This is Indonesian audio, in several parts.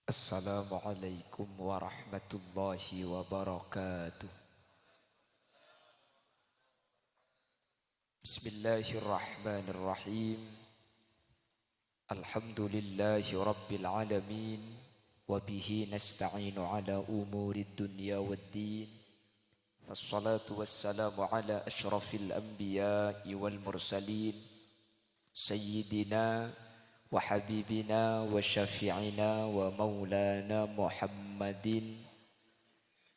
Assalamualaikum warahmatullahi wabarakatuh. Bismillahirrahmanirrahim. Alhamdulillahi rabbil alamin. Wabihi nasta'inu ala umurid dunya waddin. Fassalatu wassalamu ala ashrafil anbiya'i wal mursalin. Sayyidina وحبيبنا وشفيعنا ومولانا محمد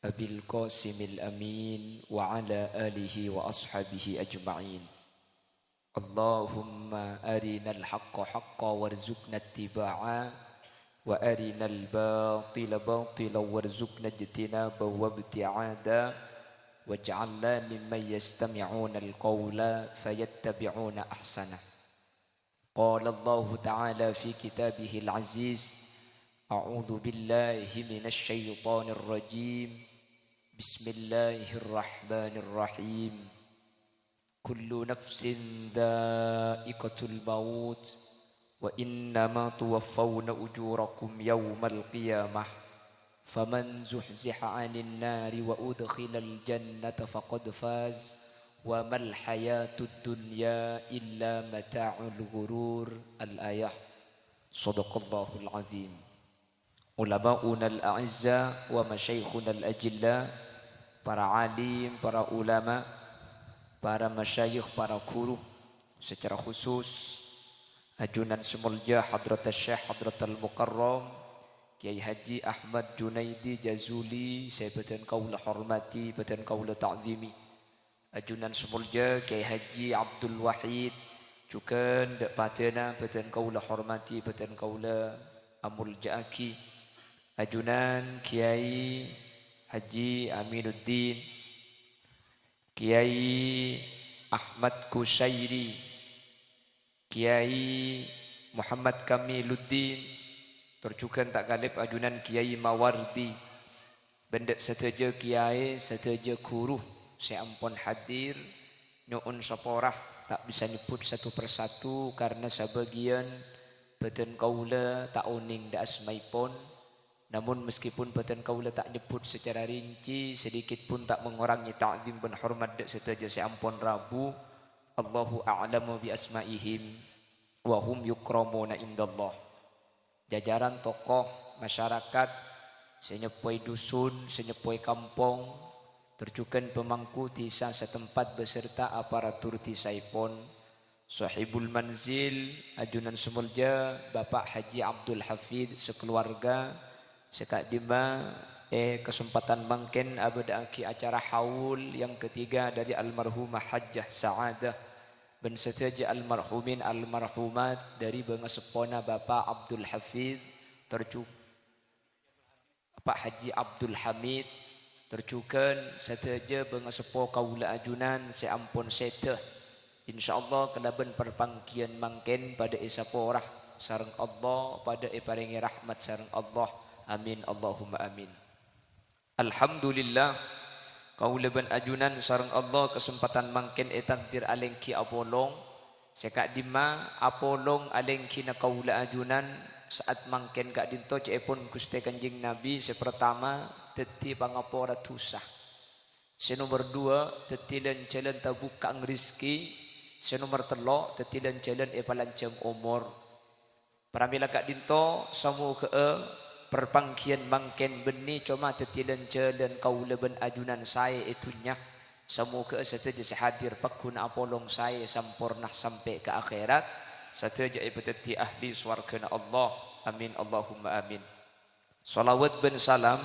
أبي القاسم الأمين وعلى آله وأصحابه أجمعين. اللهم أرنا الحق حقا وارزقنا اتباعا وأرنا الباطل باطلا وارزقنا اجتنابا وابتعادا واجعلنا ممن يستمعون القول فيتبعون أحسنه. قال الله تعالى في كتابه العزيز: أعوذ بالله من الشيطان الرجيم. بسم الله الرحمن الرحيم. كل نفس ذائقة الموت وإنما توفون أجوركم يوم القيامة فمن زحزح عن النار وأدخل الجنة فقد فاز وَمَا الْحَيَاةُ الدُّنْيَا إِلَّا مَتَاعُ الْغُرُورِ. Al-ayah. Sadaqallahul azim. Ulama'una al-a'izza wa masyaikhuna al-ajilla, para alim, para ulama, para masyayikh, para guru, secara khusus ajunan semulja Hadrat Syekh Hadrat Al-Mukarram Kiai Haji Ahmad Junaidi Jazuli, saya beten kaula hormati, beten kaula ta'zimi. Ajunan semulja Kiai Haji Abdul Wahid juga ndak patena beten kaula hormati, beten kaula amul jaaki. Ajunan Kiai Haji Aminuddin, Kiai Ahmad Kusairi, Kiai Muhammad Kamiluddin, terjukan tak galib ajunan Kiai Mawardi, bendek seteja kiai, seteja guru, saya ampun hadir, nyuun saporah tak bisa nyebut satu persatu karena sebagian beten kaula tak uning da asmaipun. Namun meskipun beten kaula tak nyebut secara rinci, sedikit pun tak mengurangi ta'zim dan hormat dak seteja saya ampun rabu. Allahu a'lamu bi asmaihim wa hum yukramuna indallah. Jajaran tokoh masyarakat, senyepoi dusun, senyepoi kampung, terjukan pemangku tisa setempat beserta aparatur tisaipun, sahibul manzil, ajunan semulja Bapak Haji Abdul Hafid sekeluarga, sekadima kesempatan mangken abadaki acara haul yang ketiga dari almarhumah Hajjah Sa'adah dan seteja almarhumin almarhumat dari bangsa sepona Bapak Abdul Hafid, terjuk Bapak Haji Abdul Hamid, terjukan seteja bengasepo kaula ajunan seampun seteh. InsyaAllah kelaban perpangkian mangken pada isaporah sareng Allah, pada paringi rahmat sareng Allah. Amin Allahumma amin. Alhamdulillah kaula ben ajunan sareng Allah kesempatan mangken etantir alengki apolong sekak dima apolong alengki na kaula ajunan saat mangken kak dinto cepun Gusti Kanjeng Nabi sepertama teti pangapora tusah. Senomor dua tetilan jalan tabuka rizki. Senomor telo tetilan jalan palancang umur. Pramila kak dinto samu ke perpangkian mangken beni cuma tetilan jalan kaula ben ajunan saya itunya. Samu ke seteja sehadir pakun apolong saya sampurnah sampai ke akhirat. Seteja ibadati ahli swargana Allah. Amin Allahumma amin. Salawat ben salam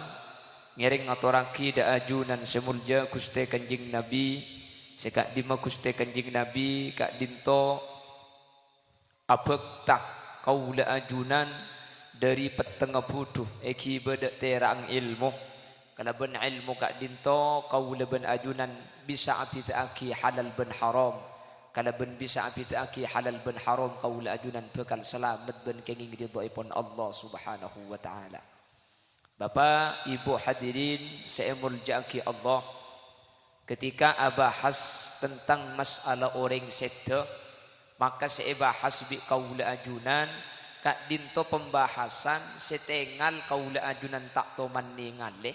ngiring ngaturaki da ajunan semulja Gusti Kanjeng Nabi, sekak dima Gusti Kanjeng Nabi kak dinto abektah kaula ajunan dari petengah buduh eki bedak terang ilmu. Kalau ben ilmu kak dinto kaula ben ajunan bisa apitaki halal ben haram. Kalau ben bisa apitaki halal ben haram kaula ajunan bekal selamat ben kenging ridhoipun Allah Subhanahu wa taala. Bapak, Ibu hadirin seemul jaki Allah, ketika abahas tentang masalah orang sedekah, maka saya bahas bi kaula ajunan kak dinto pembahasan setengal kaula ajunan tak toman ningale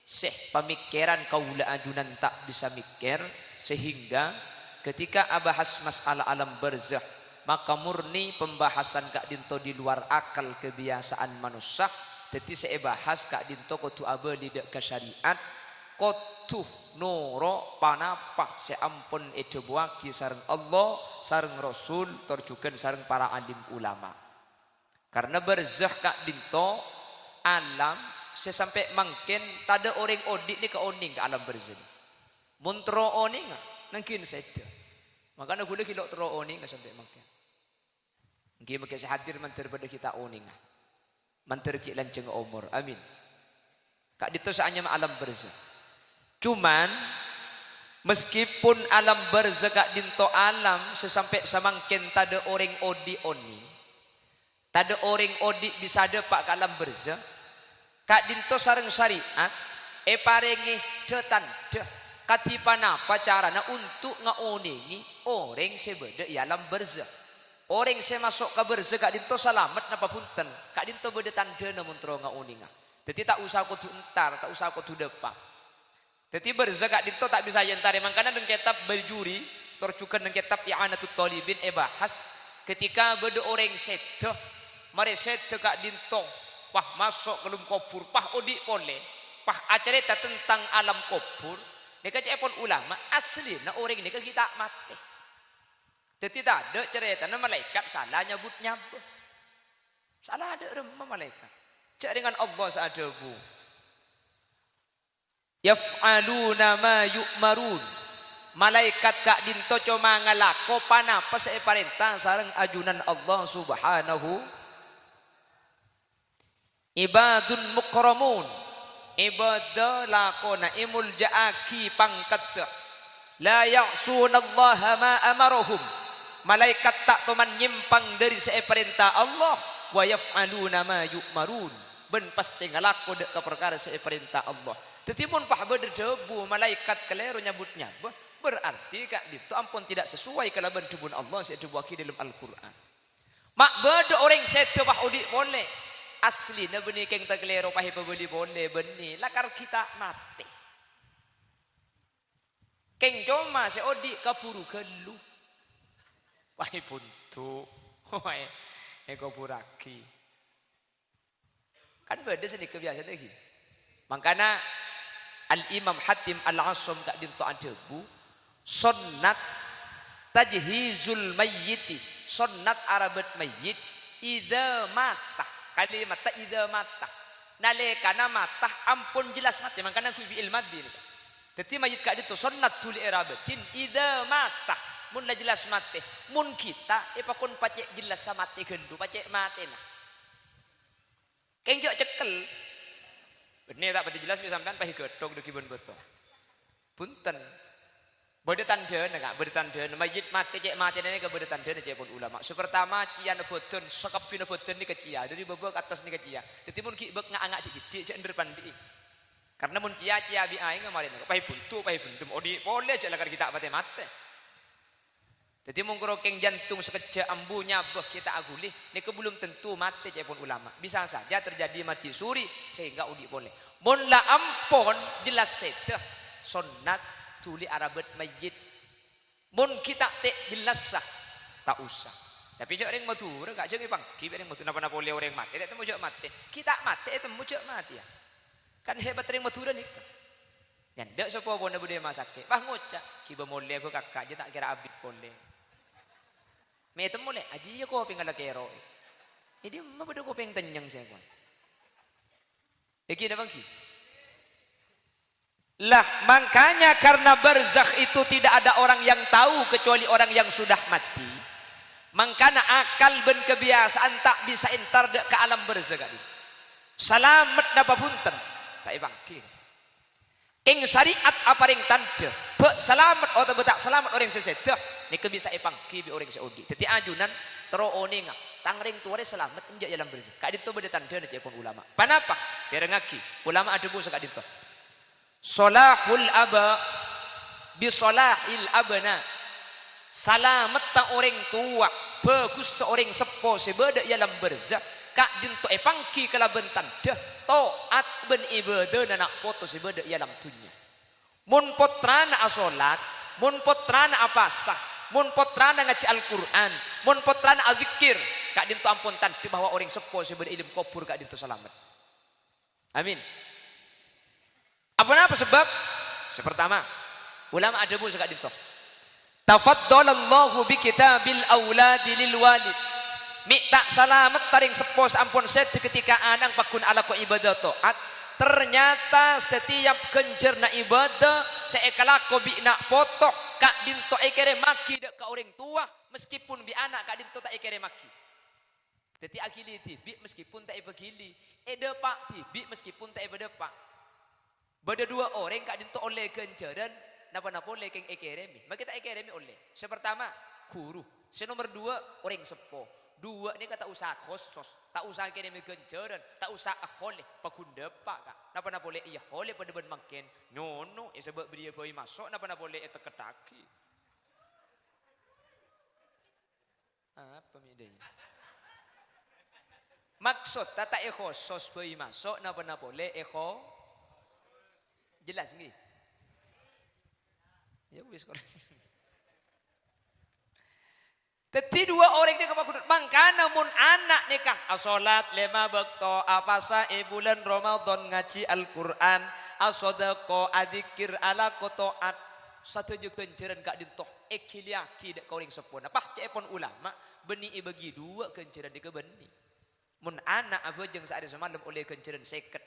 seh pemikiran kaula ajunan tak bisa mikir sehingga ketika abahas masalah alam barzakh maka murni pembahasan kak dinto di luar akal kebiasaan manusia. Jadi saya bahas kak dinto kotu abadi dek ke syariat kotu noro panapa seampun itu buaki sareng Allah sareng Rasul terjukan sareng para alim ulama. Karena barzakh kak dinto alam sesampai mungkin tada orang odik ni ke oning ke alam barzakh. Muntro oning mungkin saja. Makanya gula kilo tro oning sampai mungkin. Mungkin mungkin sehadir mantir pada kita oning. Mantir ki lanceng umur. Amin. Kak dinto saanya alam barzakh. Cuman meskipun alam barzakh kak dinto alam sesampai samangkin tada orang odi oning. Tada orang odi bisa ada pak kalam barzakh. Kak dinto sareng syariat parengi tetanda katipana apa carana untuk ngaoningi orang sebeda alam barzakh. Orang saya masuk ke barzakh kak dinto salamet napa punten. Kak dinto beda tanda namun tro ngaoninga. Jadi tak usah kudu entar, tak usah kudu depak. Jadi barzakh kak dinto tak bisa yentare mangkana dengan kitab berjuri tercukan dengan kitab i'anatut talibin bahas ketika beda orang sedah mari sedah kak dinto pah masuk ke dalam kubur pah odi boleh pah acarita tentang alam kubur mereka cepon ulama asli na orang ini kita mati. Jadi tidak ada cerita na malaikat salah nyebutnya salah ada remah malaikat cak dengan Allah saadabu yaf'aluna ma yu'marun malaikat kak dinto cuma ngalako panapa saya perintah sareng ajunan Allah subhanahu ibadun mukramun ibadah lakona imul ja'aki pangkat la ya'sunallaha ma amarahum malaikat tak teman nyimpang dari saya perintah Allah wa yaf'aluna ma yu'marun ben pasti ngalako dek ke perkara saya perintah Allah tetimun pah berdebu malaikat keliru nyebutnya berarti kak itu ampun tidak sesuai kalaban tubun Allah saya dibuaki dalam Al-Quran mak beda orang setu pah udi boleh asli na benih keng taglero pahi pabeli boleh benih lakar kita mati keng cuma se odi kapuru gelu pahi puntu wae eko buraki kan beda sedih kebiasaan lagi makanya Al-Imam Hatim Al-Asam kak dinto adebu sunnat tajhizul mayyiti sunnat arabat mayyit idza mata kalimat ta idza mata nalekana mata ampun jelas mati makanya ku fi ilmadi dadi mayit kak dinto sunnat tuli irabatin idza mata mun la jelas mati mun kita pakun pacek jelas mati gendu pacek mati nah kenjok cekel bener tak pati jelas bisa sampean pahi godhog dugi bon botol punten bode tanda enggak bode tanda mayit mati cek mati ini ke bode tanda cek pun ulama sepertama cian bodon sekepin bodon ni kecia dari bebek atas ni kecia jadi mun ki bek ngak cik cek ndir pandi karena mun cia bi aing kemarin pahi buntu pahi bendem odi boleh cek lakar kita mati mati jadi mun kerokeng jantung sekejap ambunya beh kita agulih niku belum tentu mati cek pun ulama bisa saja terjadi mati suri sehingga udi boleh mun la ampun jelas sedah sunnat tuli arabat mayit mun kita tek jelas sah tak usah tapi cek orang matur gak jeung ipang ki orang matur napa boleh orang mati tak temu cek mati kita mati temu cek mati ya kan hebat orang matur nika nyandak sapa bona bude masake bah ngocak ki bemole aku kakak je tak kira abid boleh metem mulai aji ya ko pingala kero ini mah pada ko peng tenyang saya kon iki da bangki lah makanya karena barzakh itu tidak ada orang yang tahu kecuali orang yang sudah mati makanya akal ben kebiasaan tak bisa entar ke alam barzakh tadi salamet napa punten tak bangki keng syariat apa ring tanda be selamat atau betak selamat orang sesedah nika bisa ipangki bi orang seudi teti ajunan tero oninga tangring tuare selamat enjak jalan barzakh kak dito beda tanda na cepon ulama panapa derengaki ulama adebu sakak dito salahul aba bi salahil abna salamet ta orang tua bagus seorang sepo sebeda ialam berzak kak dinto pangki kala bentan dah taat ben ibadah nak foto sebeda ialam dunya mun potrana asolat mun potrana apasah mun potrana ngaji Al-Quran mun potrana azikir kak dinto ampun tadi bahwa orang sepo sebeda ilim kubur kak dinto selamat amin apa sebab sepertama ulama adabu sekak dinto tafaddalallahu bi kitabil auladi lil walid mi tak selamat taring sepo sampun set ketika anang pakun ala ko ibadah taat ternyata setiap kencer na ibadah seekalako bi nak foto kak dinto ekere maki dek ka orang tua meskipun bi anak kak dinto tak ekere maki teti agili tibi meskipun tak ibagili pak tibi meskipun tak ibadepak beda dua orang kak dinto oleh kenceran napa-napa oleh keng ekeremi maka kita ekeremi oleh sepertama guru senomor dua orang sepo dua ini kata usaha khusus tak usah keremi kenceran tak usah oleh pakunda pak kak napa-napa oleh iya oleh pada ben makin nono sebab beri boy masuk napa-napa oleh eta ketaki apa midanya maksud tata khusus boy masuk napa-napa oleh jelas nggih ya wis kok. Teti dua orang ni kapakudut mangkana mun anak nikah asolat 5 waktu apasa bulan Ramadan ngaji Al-Quran asodako adzikir ala kotoat satu je kenceran kak dintoh ekiliaki dak kauring sepon apa cepon ulama beni bagi dua kenceran di kebeni mun anak abajeng saat semalam oleh kenceran seket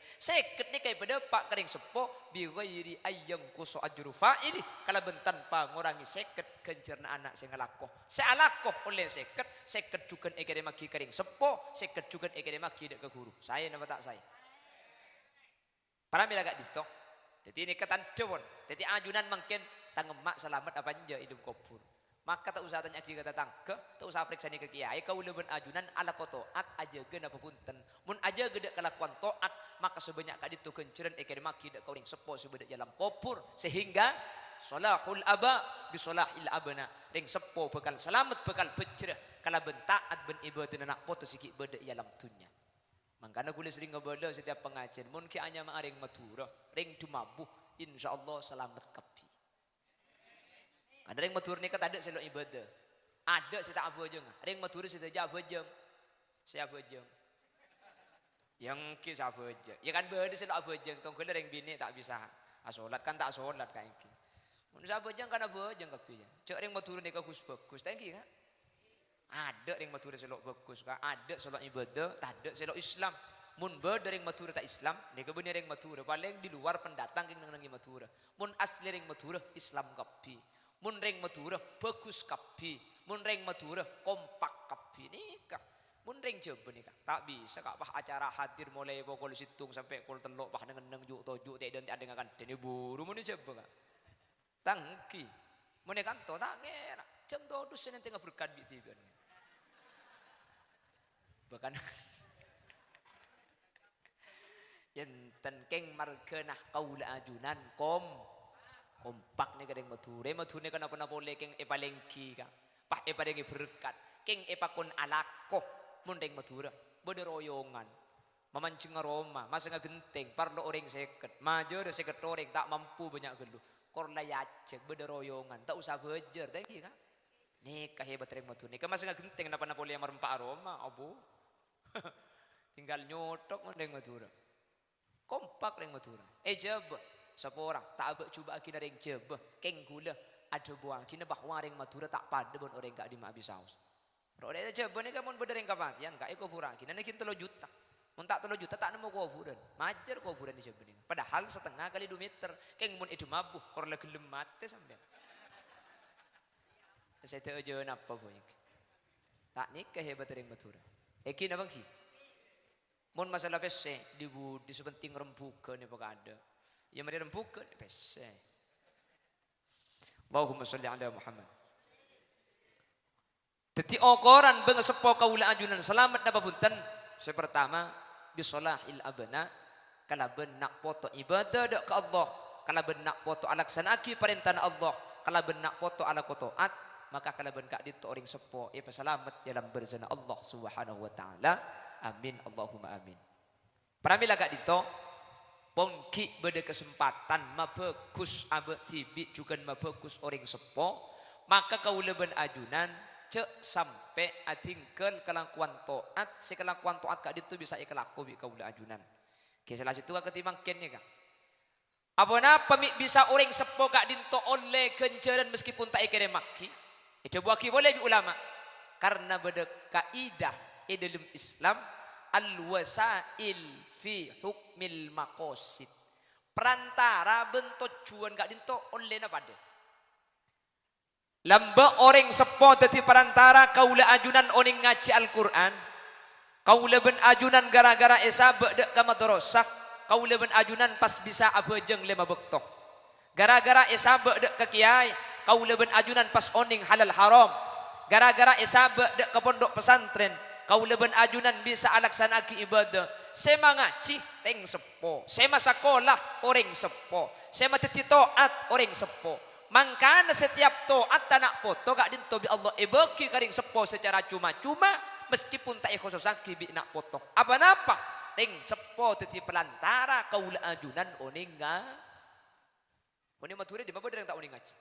ni kaya pada pak kering sepo bi ghairi ayyam kusu ajru fa'ili kala bentan pa ngurangi seket kenceran anak sing ngalakoh sealakoh oleh seket juga ekere maki kering sepo seket juga ekere maki dak ke guru saya nama tak saya para mila gak ditok jadi ini ketan dewon jadi ajunan mungkin tangemak selamat apa aja hidup kubur maka tak usah tanya kata tangke tak usah periksa ni ke kiai kau leben ajunan ala kotoat aja gen apa punten mun aja gede kelakuan toat maka sebanyak kali itu kenceran ekere maki dak kauring sepo sebedak dalam kubur sehingga salahul aba bi salahil abna ring sepo bekal selamat bekal becerah kala bentaat ben ibadah nak foto sikit beda dalam dunya mangkana kula sering ngobrol setiap pengajian mun ki anya maring matura ring dumabuh insyaallah selamat kapi ada yang matur ni kata ada selok ibadah. Ada saya tak apa jeng. Ada yang matur saya tak apa jeng. Saya apa jeng. Yang ki apa jeng. Ya kan berada selok apa jeng. Tong kala yang bini tak bisa. Solat kan tak solat kan iki. Mun apa jeng kan apa jeng kapi jeng. Cek yang matur ni bagus bagus. Thank you kan. Ada yang matur selok bagus kan. Ada selok ibadah, tak ada selok Islam. Mun berada yang matur tak Islam, ni bener yang matur paling di luar pendatang yang nang matur. Mun asli yang matur Islam kapi. Mun reng matura bagus kapi mun reng matura kompak kapi nikah mun reng coba nikah tak bisa kak bah acara hadir mulai pukul situng sampai pukul telok bah dengan juk tojuk tak dan ada dengan deni buru mun coba kak tangki mun kanto tak kira jam 12 sen tengah berkat bi tiban bahkan yen keng margenah kaula ajunan kompak ni kadang mature ni kan apa boleh keng epalengki ka pah epadengi berkat keng epakon alakoh mundeng matura bederoyongan mamancing aroma masa ngagenteng parlo orang seket maju ada seket orang tak mampu banyak geluh korla yacek bederoyongan tak usah bejer tadi kan nikah hebat reng matur nikah masa ngagenteng napa boleh merempak aroma abu tinggal nyotok mundeng matura kompak reng matura jaba sepora tak abek cuba kina ring coba keng gula ada buang kina bahwa ring matura tak pada bon orang gak di mak bisaus ro dia coba ni kamun bedereng kapatian kak eko pura kina nekin 3 juta mun tak 3 juta tak nemu kuburan majer kuburan di coba ni padahal setengah kali 2 meter keng mun itu mabuh korla gelem mate sampean saya tak aja napa boy tak nikah hebat ring matura kina bangki mun masalah pese di sepenting rembuka ni pokok ada yang mereka rempukan pese. Allahumma sholli ala Muhammad. Teti okoran bang sepo kaula ajunan selamat napa punten. Sepertama bisolahil abna kala benak foto ibadah ke Allah, kala benak foto alaksanaki perintah Allah, kala benak foto ala kotoat maka kalaban kak dito orang sepo pasalamat dalam berzana Allah Subhanahu wa taala. Amin Allahumma amin. Pramila kak dito pongki beda kesempatan mabagus abe tibi juga mabagus orang sepo, maka kau leben ajunan cek sampai atingkel kelakuan toat, si kelakuan toat kak dito bisa ikelaku bi kau ajunan. Kisah situ kak ketimbang kennya kak. Abona pamik bisa orang sepo kak dinto oleh kencaran meskipun tak ikere maki. Itu buaki boleh bi ulama. Karena beda kaidah dalam Islam al-wasail fi hukmil maqasid. Perantara bentuk tujuan kak dinto oleh na pada. Lamba orang sepo tadi perantara kaula ajunan orang ngaji Al-Quran. Kaula ben ajunan gara-gara esa bedek ka madrasah. Kaula ben ajunan pas bisa abejeng 5 bektoh. Gara-gara esa bedek ke kiai. Kaula ben ajunan pas oning halal haram. Gara-gara esa bedek ke pondok pesantren. Kaula ben ajunan bisa alaksanaki ibadah. Sema ngaji teng sepo. Sema sekolah orang sepo. Sema titi toat orang sepo. Mangkana setiap toat tanak foto gak dinto bi Allah bagi karing sepo secara cuma-cuma meskipun tak ikhososaki bi nak foto. Apa napa? Ting sepo teti pelantara kaula ajunan oninga. Oning mature di mana tak oning ngaji?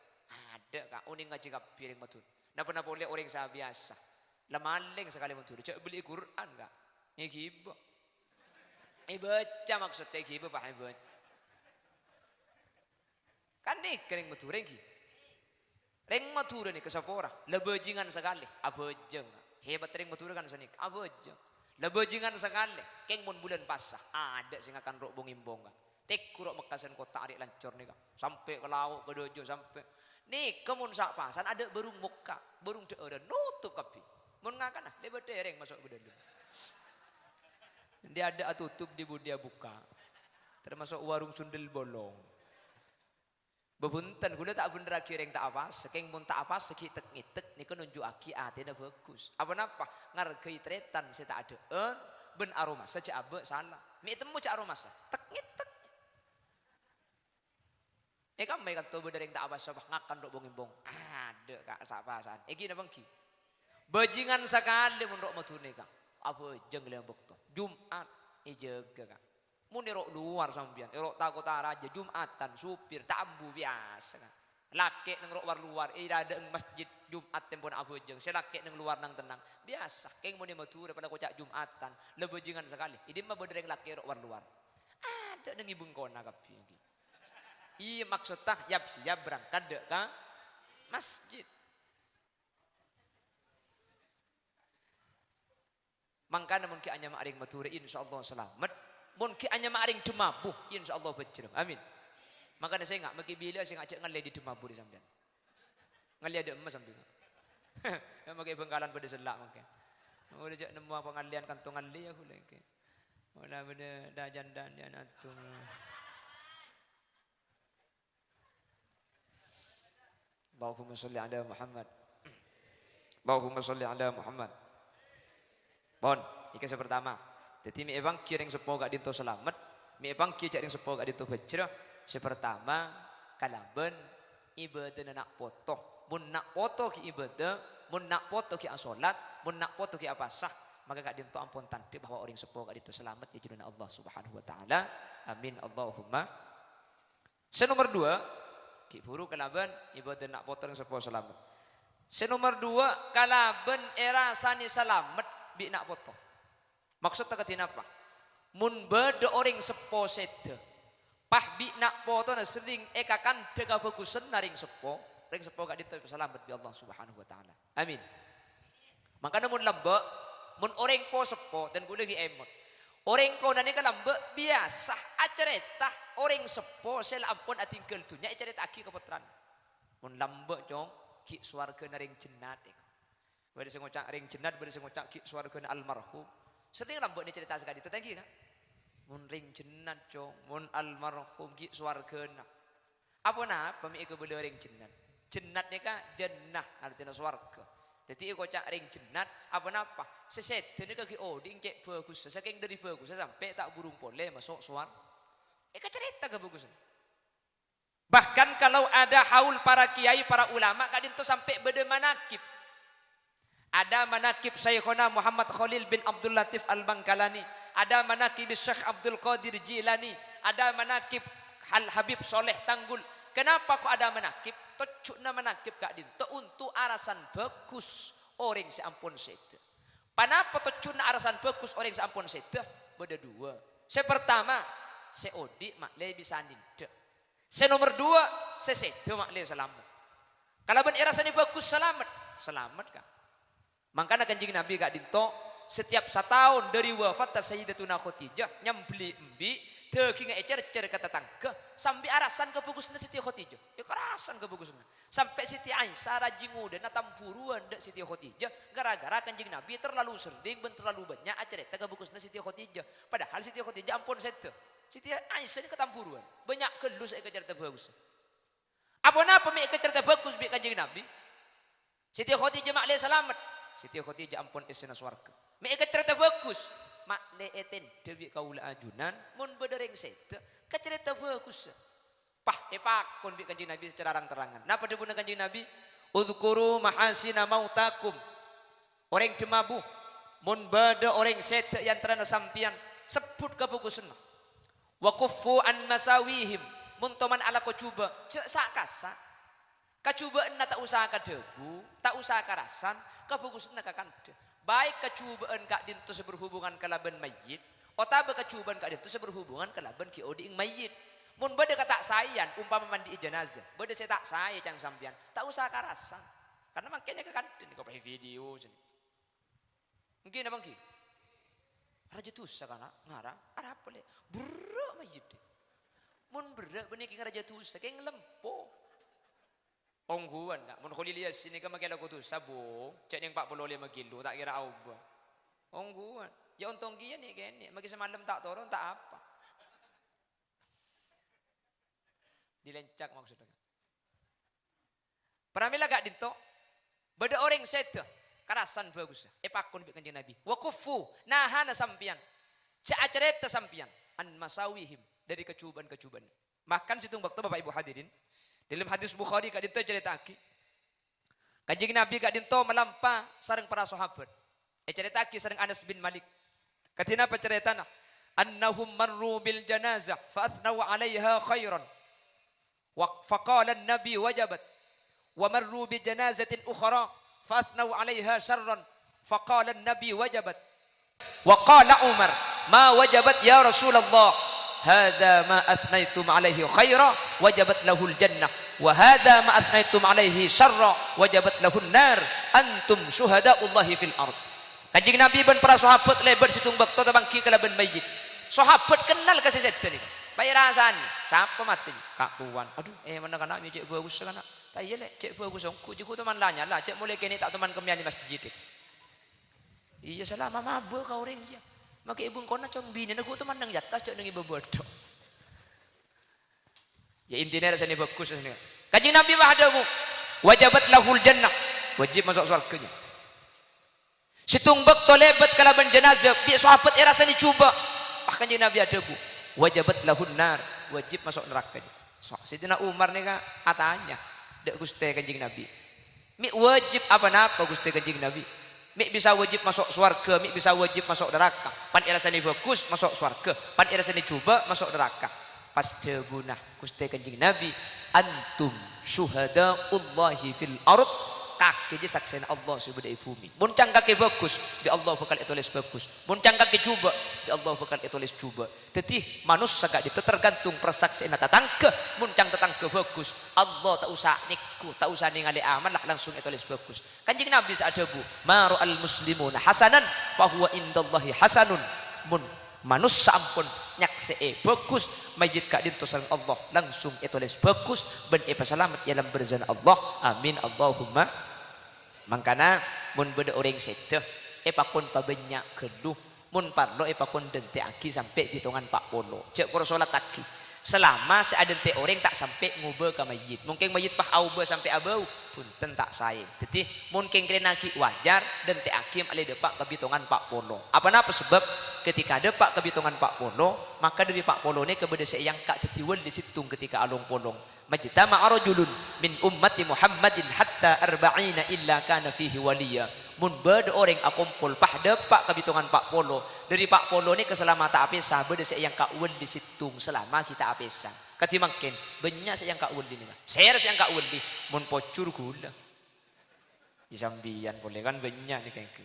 Ada kak oning ngaji kak piring matur. Napa boleh orang saya biasa. Lamaling sekali mature. Cak beli Quran kak. Ngikiba. Baca maksudnya ngikiba paham baca. Kan nih kering mature ki. Reng mature nih kesapora. Lebejingan sekali. Abejeng. Hebat reng mature kan senik. Abejeng. Lebejingan sekali. Keng mun bulan pasah. Ada sing akan rok bongimbong kan. Tek kurok bekasan kota adik lancor nih kan. Sampai ke laut ke dojo sampai. Nih kemun sak pasan ada berung muka. Berung ada nutup kapi. Mun ngakan lah. Lebat dereng masuk ke dalam. Dia ada tutup di budia buka. Termasuk warung sundel bolong. Bebuntan gula tak bener kireng tak apa sekeng mun tak apa sekitek ngitek niku nunjuk aki atena bagus apa napa ngargai tretan saya tak ada ben aroma saja abe salah mi temu cak aroma sa tek ngitek kan mereka tuh bener tak apa sabah ngakan rok bongimbong ada kak sapasan iki na bangki bajingan sekali mun rok matune kak apa jeng lembok to Jumat jaga kak muni rok luar sampean rok takut raja Jumatan supir tambu biasa kan laki nang rok luar ada masjid Jumat tempon abojeng selaki nang luar nang tenang biasa keng muni matur pada kocak Jumatan lebejingan sekali ini mah benereng laki rok luar ada nang ibung kona kapi iya maksudnya siap berangkat dek ka masjid mangkana mungkin anya maring matur insyaallah selamat mungkin hanya maring demabuh insyaallah bejrem amin makanya saya enggak maki bila saya ngajak ngalih di demabuh di sampean ngalih ada emas sampean maki bengkalan pada selak mungkin udah jak nemu pengalian kantong ngalih aku lagi udah beda dajan dan atung Allahumma sholli ala Muhammad Allahumma sholli ala Muhammad bon iki pertama. Jadi mi ebang kireng sepo gak dinto selamat, mi ebang kireng sepo gak dinto bejrah. Sepertama kalaben ibadah nak foto, mun nak foto ki ibadah, mun nak foto ki asolat, mun nak foto ki apasah, maka gak dinto ampun tante bahwa orang sepo gak dinto selamat ya judulnya Allah Subhanahu Wa Taala. Amin Allahumma. Senomor 2 ki buru kalaben ibadah nak foto yang sepo selamat. Senomor 2 kalaben era sani selamat bi nak foto. Maksudnya ketina apa? Mun beda orang sepo sede. Pahbi nak foto na sering ekakan dega bagusan naring sepo. Ring sepo gak dito selamat bi Allah Subhanahu Wa Taala. Amin. Makanya mun lamba, mun orang po sepo dan gue lagi emot. Orang ko nani kalamba biasa acerita orang sepo sel ampun atingkel tunya acerita aki keputran. Mun lamba jong ki swarga naring jennat. Bade sing ngocak ring jennat, bade sing ngocak ki swarga almarhum. Sering lambok ni cerita sekali itu tadi kan mun ring jennat cong mun almarhum ki swargana apa na pami iku beli ring jennat ni ka jannah artinya swarga jadi iku cak ring jennat apa napa seset ni ka ki oding cek bagus saking dari bagus sampai tak burung pole masuk swarga cerita ke bagus Bahkan kalau ada haul para kiai, para ulama, kadin itu sampai beda manakib. Ada manakib Syekhona Muhammad Khalil bin Abdul Latif Al-Bangkalani, ada manakib Syekh Abdul Qadir Jilani, ada manakib Al Habib Soleh Tanggul. Kenapa kok ada manakib? Tocukna manakib kadin itu untuk arasan bagus orang seampun seta. Kenapa tocukna arasan bagus orang seampun seta? Beda dua. Saya pertama, saya odik maklai bisa ninda. Saya nomor dua, saya seta maklai selamat. Kalau ben irasani bagus selamat, selamat kan. Makanya kanjeng Nabi kak dinto setiap setahun dari wafat Sayyidatuna Khadijah nyambeli embi teuki ngaecer-cer kata tangga sampai arasan kebagusna Siti Khadijah. Ya karasan kebagusna. Sampai Siti Aisyah rajingudan tampuruan dak Siti Khadijah gara-gara kanjeng Nabi terlalu sering ben terlalu banyak acarita kebagusna Siti Khadijah. Padahal Siti Khadijah ampun sete. Siti Aisyah ini ketampuruan. Banyak kelus acarita bagus. Apa-apa mek acarita bagus bi kanjeng Nabi. Siti Khadijah maklai selamat. Siti Khadijah ampun isna swarga. Mek cerita bagus. Mak leeten dewi kaula ajunan mun bedereng sete. Cerita bagus. Pah epakon bi kanjeng Nabi secara terang-terangan. Napa debuna kanjeng Nabi? Udzkuru mahasina mautakum. Orang cemabu mun bade orang sete yang terana sampian sebut kabagusna. Wa kuffu an masawihim. Mun toman ala ko cuba cek sakasa. Kacubaan tak usah kadebu, tak usah karasan, kabagusna kakanda. Baik kacubaan kak dintu seberhubungan kalaban mayit, otaba kacubaan kak dintu seberhubungan kalaban ki odi ing mayit. Mun bade kata sayan umpama mandi jenazah, bade saya tak saya cang sampian, tak usah karasan. Karena makanya kakanda ni kau pakai video sini. Mungkin abang ki. Raja tusa kana ngarang, ada apa le? Berak mayit. Mun berak benih ki raja tusa, kayak ngelempo. Ongguan tak, mun khulilias sini kan makin aku tu sabo, cek yang 45 kilo tak kira apa. Ongguan, ya untung kia ni kene, makin semalam tak turun tak apa. Dilencak maksudnya. Pramila gak dinto, beda orang sete, karasan bagus. Pakon bi kanjeng Nabi. Wakufu, nahana sampian, cek acareta sampian, an masawihim dari kecuban-kecuban. Makan situng waktu Bapak Ibu hadirin. Dalam hadis Bukhari kak dinto ceritaki. Kanjeng Nabi kak dinto melampa sareng para sahabat. Ceritaki sareng Anas bin Malik. Katina apa ceritana? Annahum marru bil janazah fa athnau 'alaiha khairan. Wa faqala an-nabi wajabat. Wa marru bi janazatin ukhra fa athnau 'alaiha syarran. Faqala an-nabi wajabat. Wa qala Umar, ma wajabat ya Rasulullah. Hada ma athnaitum alaihi khaira wajabat lahul jannah wa hada ma athnaitum alaihi syarra wajabat lahun nar antum syuhadaullahi fil ard. Kanjeng Nabi ben para sahabat lebar situng bakto tabangki kalaban mayit. Sahabat kenal kasih setan ni. Baik rasani. Siapa mati? Kak tuan. Aduh, mana kana mi cek bagus kana. Tak iya lek cek bagus ku jiku teman lanya lah cek mulai kene tak teman kemian di masjid. Iya salah mama be kau ring dia. Maka ibu kona cong bini nagu teman nang jatas cok nang ibu bodoh. Ya intinya rasanya bagus rasanya. Kanjeng Nabi wahdahu wajabat lahul jannah, wajib masuk surga. Situng bakto lebat kalaban jenazah, bi sahabat rasanya coba. Kanjeng Nabi adabu wajabat lahun nar, wajib masuk neraka. So, Sayyidina Umar ni ka atanya, dak guste kanjeng Nabi. Mi wajib apa napa guste kanjeng Nabi? Mik bisa wajib masuk surga, mik bisa wajib masuk neraka. Pan irasani bagus masuk surga, pan irasani coba masuk neraka. Pas tegunah Gusti Kanjeng Nabi, antum syuhadaullahi fil ard, kaki je saksian Allah subhanahu wa bumi. Mun cang kaki bagus, di Allah bakal tulis bagus. Mun cang kaki coba, di Allah bakal tulis coba. Tetih manusia gak itu tergantung persaksian tetangga. Mun cang tetangga bagus, Allah tak usah niku, tak usah ningali aman lah langsung tulis bagus. Kanjeng Nabi sadabu, maru al muslimuna hasanan, fahuwa indallahi hasanun. Mun manusia ampun nyaksee bagus, mayit kak dinto sareng Allah langsung tulis bagus, ben selamat dalam berzan Allah. Amin Allahumma. Mangkana mun beda orang sete pakon pabanyak keluh, mun parlo pakon dente aki sampai hitungan 40. Cek kuro salat aki. Selama seadente orang tak sampai ngubah ke mayit. Mungkin mayit pah auba sampai abau, punten tak saya. Jadi mungkin kena ki wajar dan te hakim ale depak kebitongan Pak Polo. Apa napa sebab ketika depak kebitongan Pak Polo, maka dari Pak Polo ini kepada yang kak tetiwal di situng ketika alung polong. Majtama'a rajulun min ummati Muhammadin hatta arba'ina illa kana fihi waliya. Mun beda orang akumpul pah depak kebitongan Pak Polo. Dari Pak Polo ini keselamatan apesa beda yang kak wal di situng selama kita apesa. Kati makin banyak yang kak wali nih, share yang kak wali, mun pocur gula, di sambian boleh kan banyak nih kayak gitu.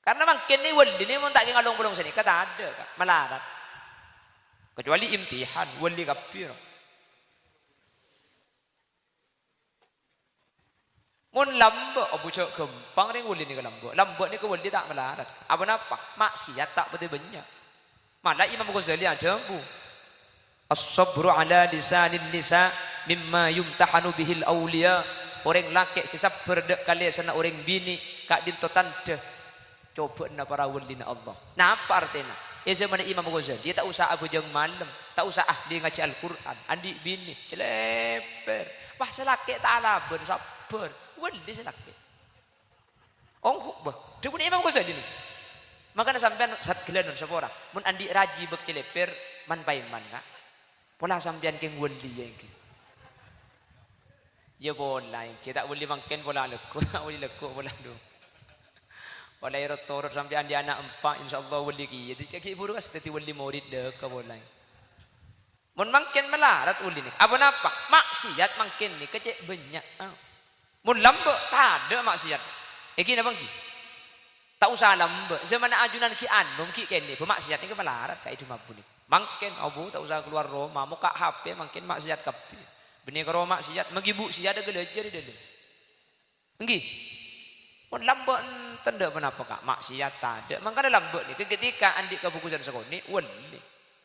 Karena makin nih wali nih mun tak ngalung bolong sini, kata ada kak melarat, kecuali imtihan wali kafir. Mun lambe, abu cok kempang nih wali nih ke lambe nih ke wali tak melarat. Apa napa? Maksiat tak betul banyak. Malah Imam Ghazali ada bu. As-sabru ala lisanil nisa mimma yumtahanu bihil awliya. Orang laki sisa berdek kali sana orang bini kak dinto tante coba na para wali na Allah. Nah apa artinya? Ya zaman Imam Ghazali dia tak usah abu jang malam, tak usah ahli ngaji Al-Quran, andi bini celeper. Wah selaki tak alaban sabar, wali selaki. Ongkuk bah, dia punya Imam Ghazali ni. Makanya sampean saat gelanon sepora, mun andi raji bek celeper man paiman kak. Pola sampean keng wali yang ki. Ya bola yang kita wali makin pola lekuk, wali lekuk pola do. Pola irot torot sampean di anak empat, insyaallah wali ki. Jadi cakap buru kas teti wali murid dek ke bola. Mun makin melarat wali ni. Apa napa? Maksiat makin ni kecek banyak. Mun lambe tak ada maksiat. Eki napa ki? Tak usah lambe. Zaman ajunan ki anum ki kene, pemaksiat ni ke melarat kai cuma pun ni. Makin abu tak usah keluar rumah, muka HP makin maksiat kapi. Benih ke rumah maksiat, mengibu si ada gelajar di dalam. Enggih. Mun lambat tanda kenapa kak maksiat ada. Makanya lambat ni ketika andi ke buku sekolah ni wali.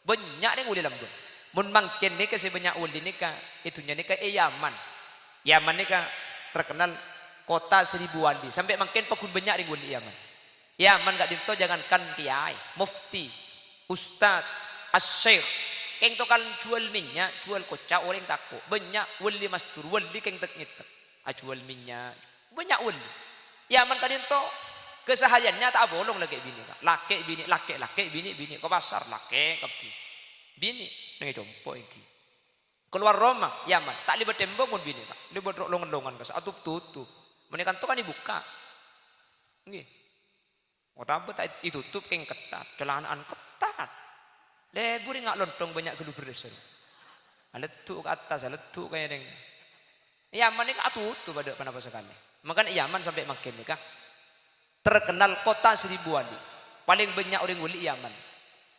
Banyak ni wali lambat. Mun makin ni kasih banyak wali ni kak itunya ni kak Yaman. Yaman ni kak terkenal kota 1000 wali. Sampai makin pekun banyak ni wali Yaman. Yaman kak dinto jangankan kiai, mufti, ustad, as-syekh, keng tokal jual minyak, jual kocak orang takut. Banyak wali mastur, wali keng tek ngitek. Jual minyak, banyak wali. Yaman tadi itu kesehariannya tak bolong lagi bini kak. Laki bini ke pasar laki kapi. Bini nengi jompo iki. Keluar Roma, Yaman tak libat tembok pun bini kak. Libat longan-longan kas, atup tutup. Menekan tu kan dibuka. Nggih. Otak tak ditutup keng ketat, celanaan ketat. Lebur ngak lontong banyak gelu berdeser. Aletuk ke atas, aletuk kayak deng. Yaman ni tutup pada kenapa sekali. Makanya Yaman sampai makin ni kah terkenal kota 1000 wali. Paling banyak orang wali Yaman.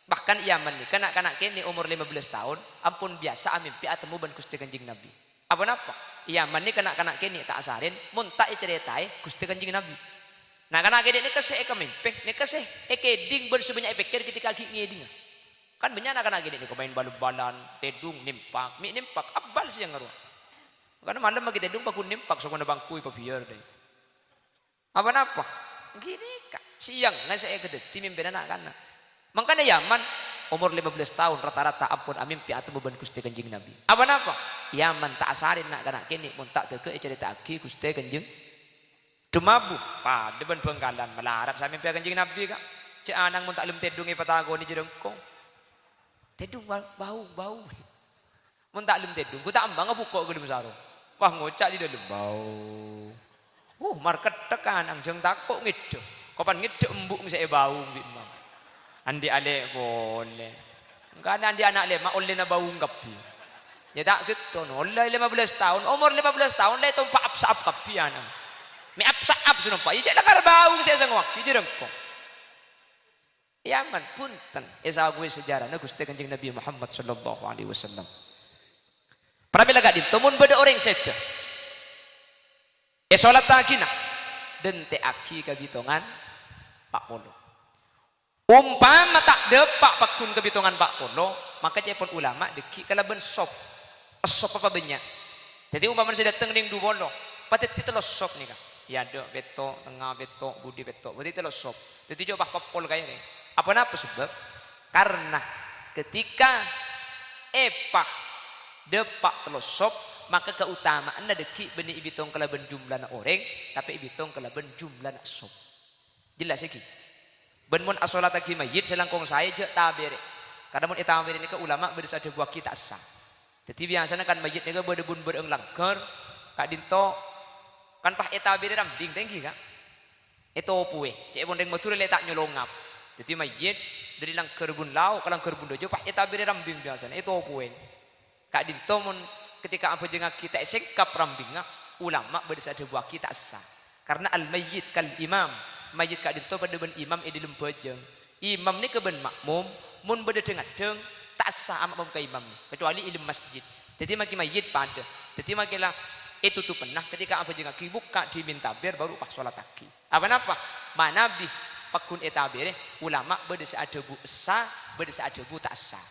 Bahkan Yaman ni kanak-kanak kini umur 15 tahun, ampun biasa amin pi atemu ban Gusti Kanjeng Nabi. Apa napa? Yaman ni kanak-kanak kini tak asarin, mun tak ceritai Gusti Kanjeng Nabi. Nah kanak kini ni kasih ekamimpeh, ni kasih ekeding ban sebanyak pikir ketika lagi ngeding. Kan banyak anak-anak gini main balu-balan, tedung, nimpak, mie nimpak, abal sih yang ngaruh. Karena malam bagi tedung bakun nimpak, so kena bangkui papier deh. Apa-apa? Gini kak, siang nggak saya kedeti mimpi anak kana. Makanya Yaman umur 15 tahun rata-rata ampun amin pi atau beban Gusti Kanjeng Nabi. Apa-apa? Yaman tak asarin nak kana kini, mun tak teke cerita aki Gusti Kanjeng. Dumabu, pada ban Bengkalan melarat sampai pi Kanjeng Nabi kak. Cek anang mun tak lem tedung ipatago ni jerengkong. Tedung bau. Mun tak lem tedung, ku tak ambang buka ke dalam sarung. Wah ngocak di dalam bau. Market tekan angjeng takut ngidek. Kapan ngidek embuk saya bau bimam. Andi ale boleh. Enggak ada andi anak le mak oleh na bau ngapi. Ya tak gitu no. Oleh 15 tahun, umur 15 tahun le tu pak apsap kapi anang. Mi apsap sunapa. Ya lakar bau saya sangwak di rengkong. Yaman punten esa gue sejarah na Gusti Kanjeng Nabi Muhammad sallallahu alaihi wasallam. Pramila gak ditemun beda orang sete. Salat takina dan te aki kabitongan Pak Polo. Umpama tak depak pakun kebitongan Pak Polo, maka cepon ulama deki kalaban sop. Sop apa banyak. Jadi umpama saya datang ning du bolo, pati titelos sop nih kan. Ya do beto, tengah beto, budi beto. Berarti telos sop. Jadi coba Pak Polo kayak ni. Apa napa sebab? Karena ketika epak depak telosop maka keutamaan ada ki beni ibitong kelaban jumlah na orang tapi ibitong kelaban jumlah na sob. Jelas iki. Ben mun asolat aki mayit selangkong saya je tabere. Karena mun itabere ni ke ulama berdasar buah kita sah. Jadi biasanya kan mayit ni ke berdebun bereng langker kak dinto kan pah itabere rambing tengki kak. Itu opue. Cek bon deng matur letak nyolongap. Jadi mayit dari langker bun lau ke langker bun dojo pah itabere rambing biasanya itu opue. Kak dinto mun ketika apa jengak kita sengkap rambingnya ulama berdasar buah kita sah. Karena al mayyit kal imam. Majid kak dinto pada ben imam di lempejeng. Imam ni ke ben makmum, mun beda dengat deng tak sah amat ke imam ni, kecuali ilmu masjid. Jadi maki majid pada. Jadi makilah itu tu pernah ketika apa jengak buka di mintabir baru pas solat kaki. Apa napa? Mana bi pakun etabir ulama beda ada bu sah, beda ada bu tak sah.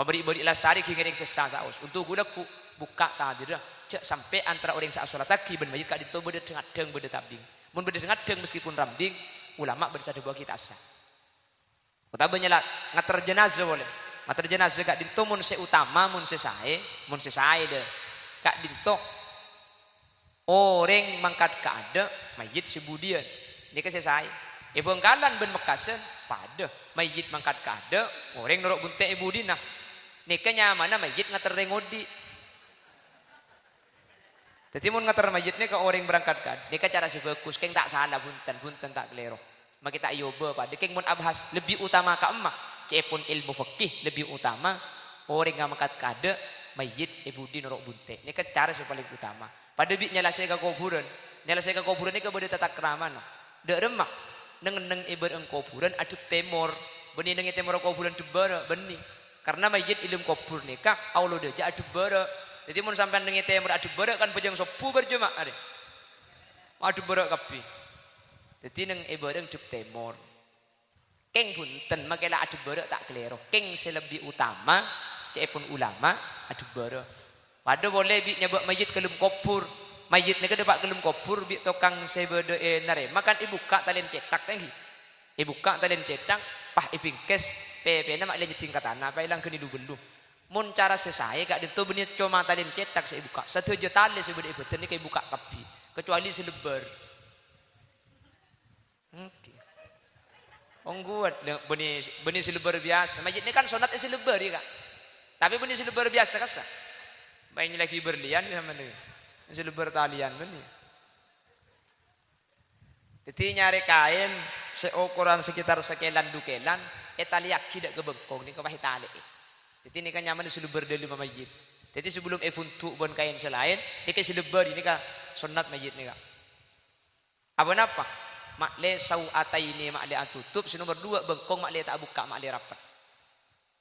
Beri lastari kira-kira sesah saus. Untuk gula ku buka tabir cek sampai antara orang saat solat kaki ben majid kak dinto beda dengat deng beda tabing. Mun beda ngadeng meskipun rambing ulama bersada buah kita asa. Kota banyak ngater jenazah boleh. Ngater jenazah kak dinto mun se utama mun se sae deh. Kak dinto orang mangkat ka ada mayit sebudian. Ini ke se sae. Ibu engkalan ben mekasen pada mayit mangkat ka ada orang norok bunte ibu dina. Nika nyamana mayit ngater rengodi. Jadi mun ngater mayit ni ke orang berangkat kan, ni ke cara sebagus, keng tak salah bunten tak kelero. Maka kita ayoba pada keng mun abhas lebih utama ke emak, cepun ilmu fikih lebih utama orang yang mangkat kada mayit ibu di norok bunte. Ni ke cara paling utama. Pada bi nyelasai ke kuburan ni ke bade tata krama no. Dek remak neng ibar eng kuburan adu temor, benih neng temor kuburan debara benih. Karena mayit ilmu kubur ni kak aulo deja adu bara. Jadi mun sampean dengi temur adu berak kan pejang sopu berjemaah ada. Adu berak kapi. Jadi neng ibadah duk temur. Keng punten makela adu berak tak kelero. Keng selebih utama cepun ulama adu berak. Pada boleh bi nyebak mayit kelum kopur. Mayit ni ke depak kelum kopur bi tokang sebede nare. Makan ibu kak talen cetak tenggi. Ibu kak talen cetak pah ipingkes pepe nama ilang tingkatan apa ilang keni dubelu. Mun cara sesai kak dinto benih cuma talin cetak saya buka satu juta tali saya beri betul ni kayak buka kapi kecuali selebar. Okay. Ongguat benih selebar biasa. Majid ni kan sonatnya selebar ya kak. Tapi benih selebar biasa kasa. Main lagi berlian sama ni. Selebar talian benih. Jadi nyari kain seukuran sekitar sekelan dukelan etaliak tidak kebengkong ni kebah tali. Jadi ini kan nyaman diselubar dari lima mayit. Jadi sebelum untuk bon kain selain, ini kan selubar ini kan sunat mayit ni kak. Apa napa? Makle sau'ata ini makle antutup. Nomor dua bengkong makle tak buka makle rapat.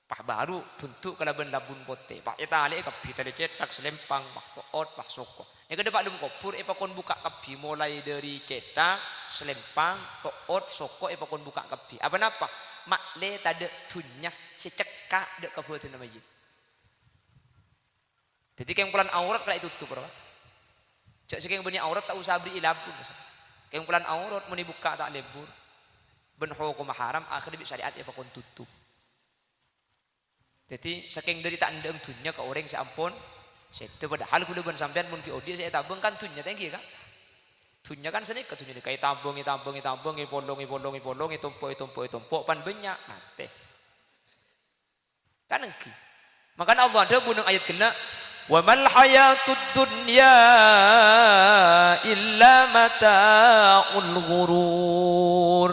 Pah baru bentuk kalaban labun kote. Pah itali kapi tadi cetak selempang, pah toot, pah soko. Yang kedua lum kopur, kon buka kapi mulai dari cetak, selempang, toot, soko, kon buka kapi. Apa napa? Makle tak ada tunya secekak dek kabupaten nama mayit. Jadi kempulan aurat kalau itu tutup berapa? Cak sekeng benih aurat tak usah beri ilabun. Kempulan aurat muni buka tak lebur. Ben hukum haram akhirnya syariat apa kon tutup. Jadi sekeng dari tak ndeng tunya ke orang seampun. Setu padahal kudu ben sampean mun ki odi saya tabung kan tunya tengki kan. Tunya kan senik ketunya kayak tabung, tumpuk, pan banyak mate. Kan engki. Makanya Allah ada bunung ayat kena wa mal hayatud dunya illa mata'ul ghurur.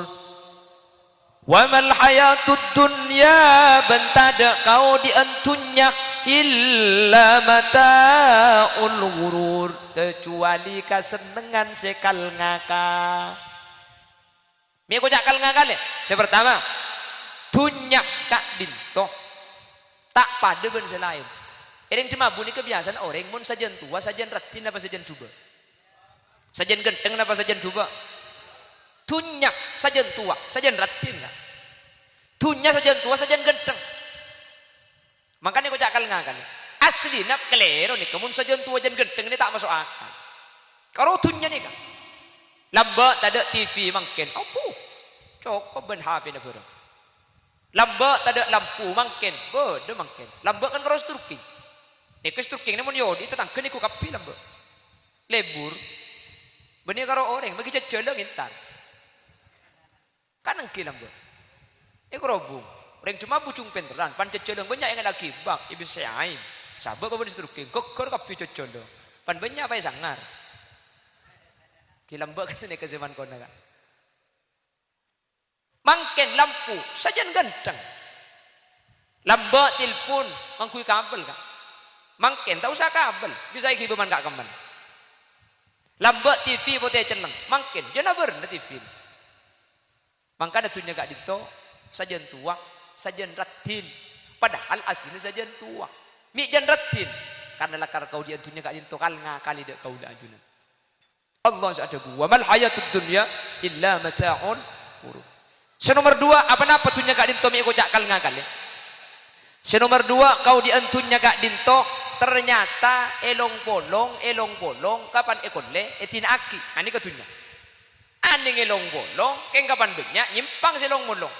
Wa mal hayatud dunya bentada kau di antunya illa mata'ul ghurur kecuali kesenengan sekal ngaka. Mie kok cakal ngakal ya? Pertama, tunyak kak dinto tak pada ben selain. Ering cuma bunyi kebiasaan orang mun sajen tua, sajen ratin apa sajen coba. Sajen genteng apa sajen coba. Tunyak sajen tua, sajen ratin lah. Tunyak sajen tua, sajen genteng. Makanya kok cakal ngakal. Asli nak kelero nih, kemun sajen tua jen genteng ini tak masuk akal. Kalau tunnya nih kan, lambat tak ada TV mungkin, apa? Cukup ben HP nak berang. Lambat tak ada lampu mungkin, bodoh mungkin. Lambat kan keros Turki. Iku strukking mun yodi tetangken iku kapi lambe. Lebur. Benih karo orang bagi jejelo ngintar. Kan engki lambe. Iku robung. Reng cuma bucung penteran pan jejelo banyak yang lagi bak ibu sain. Sabab apa strukking kok kapi jejelo. Pan banyak apa sangar. Ki lambe kan nek zaman kono kan. Mangken lampu sajan ganteng. Lambe telepon mangkui kabel kan. Mangken tak usah kabel, bisa iki beman gak kemen. Lambe TV pote celeng, mangken jana berne TV. Mangka datunya gak dito, sajen tua, sajen ratin. Padahal aslinya sajen tua. Mi jan ratin. Karena lakar kau di antunya gak dito kal ngakali dek kau da ajunan. Allah sada gua mal hayatud dunya illa mata'un ghurur. Senomor 2 apa napa tunya gak dito mi ko cakal ngakali. Senomor 2 kau di antunya gak dito ternyata elong bolong kapan ekonle etina aki ani katunya aning elong bolong keng kapan banyak nyimpang selong bolong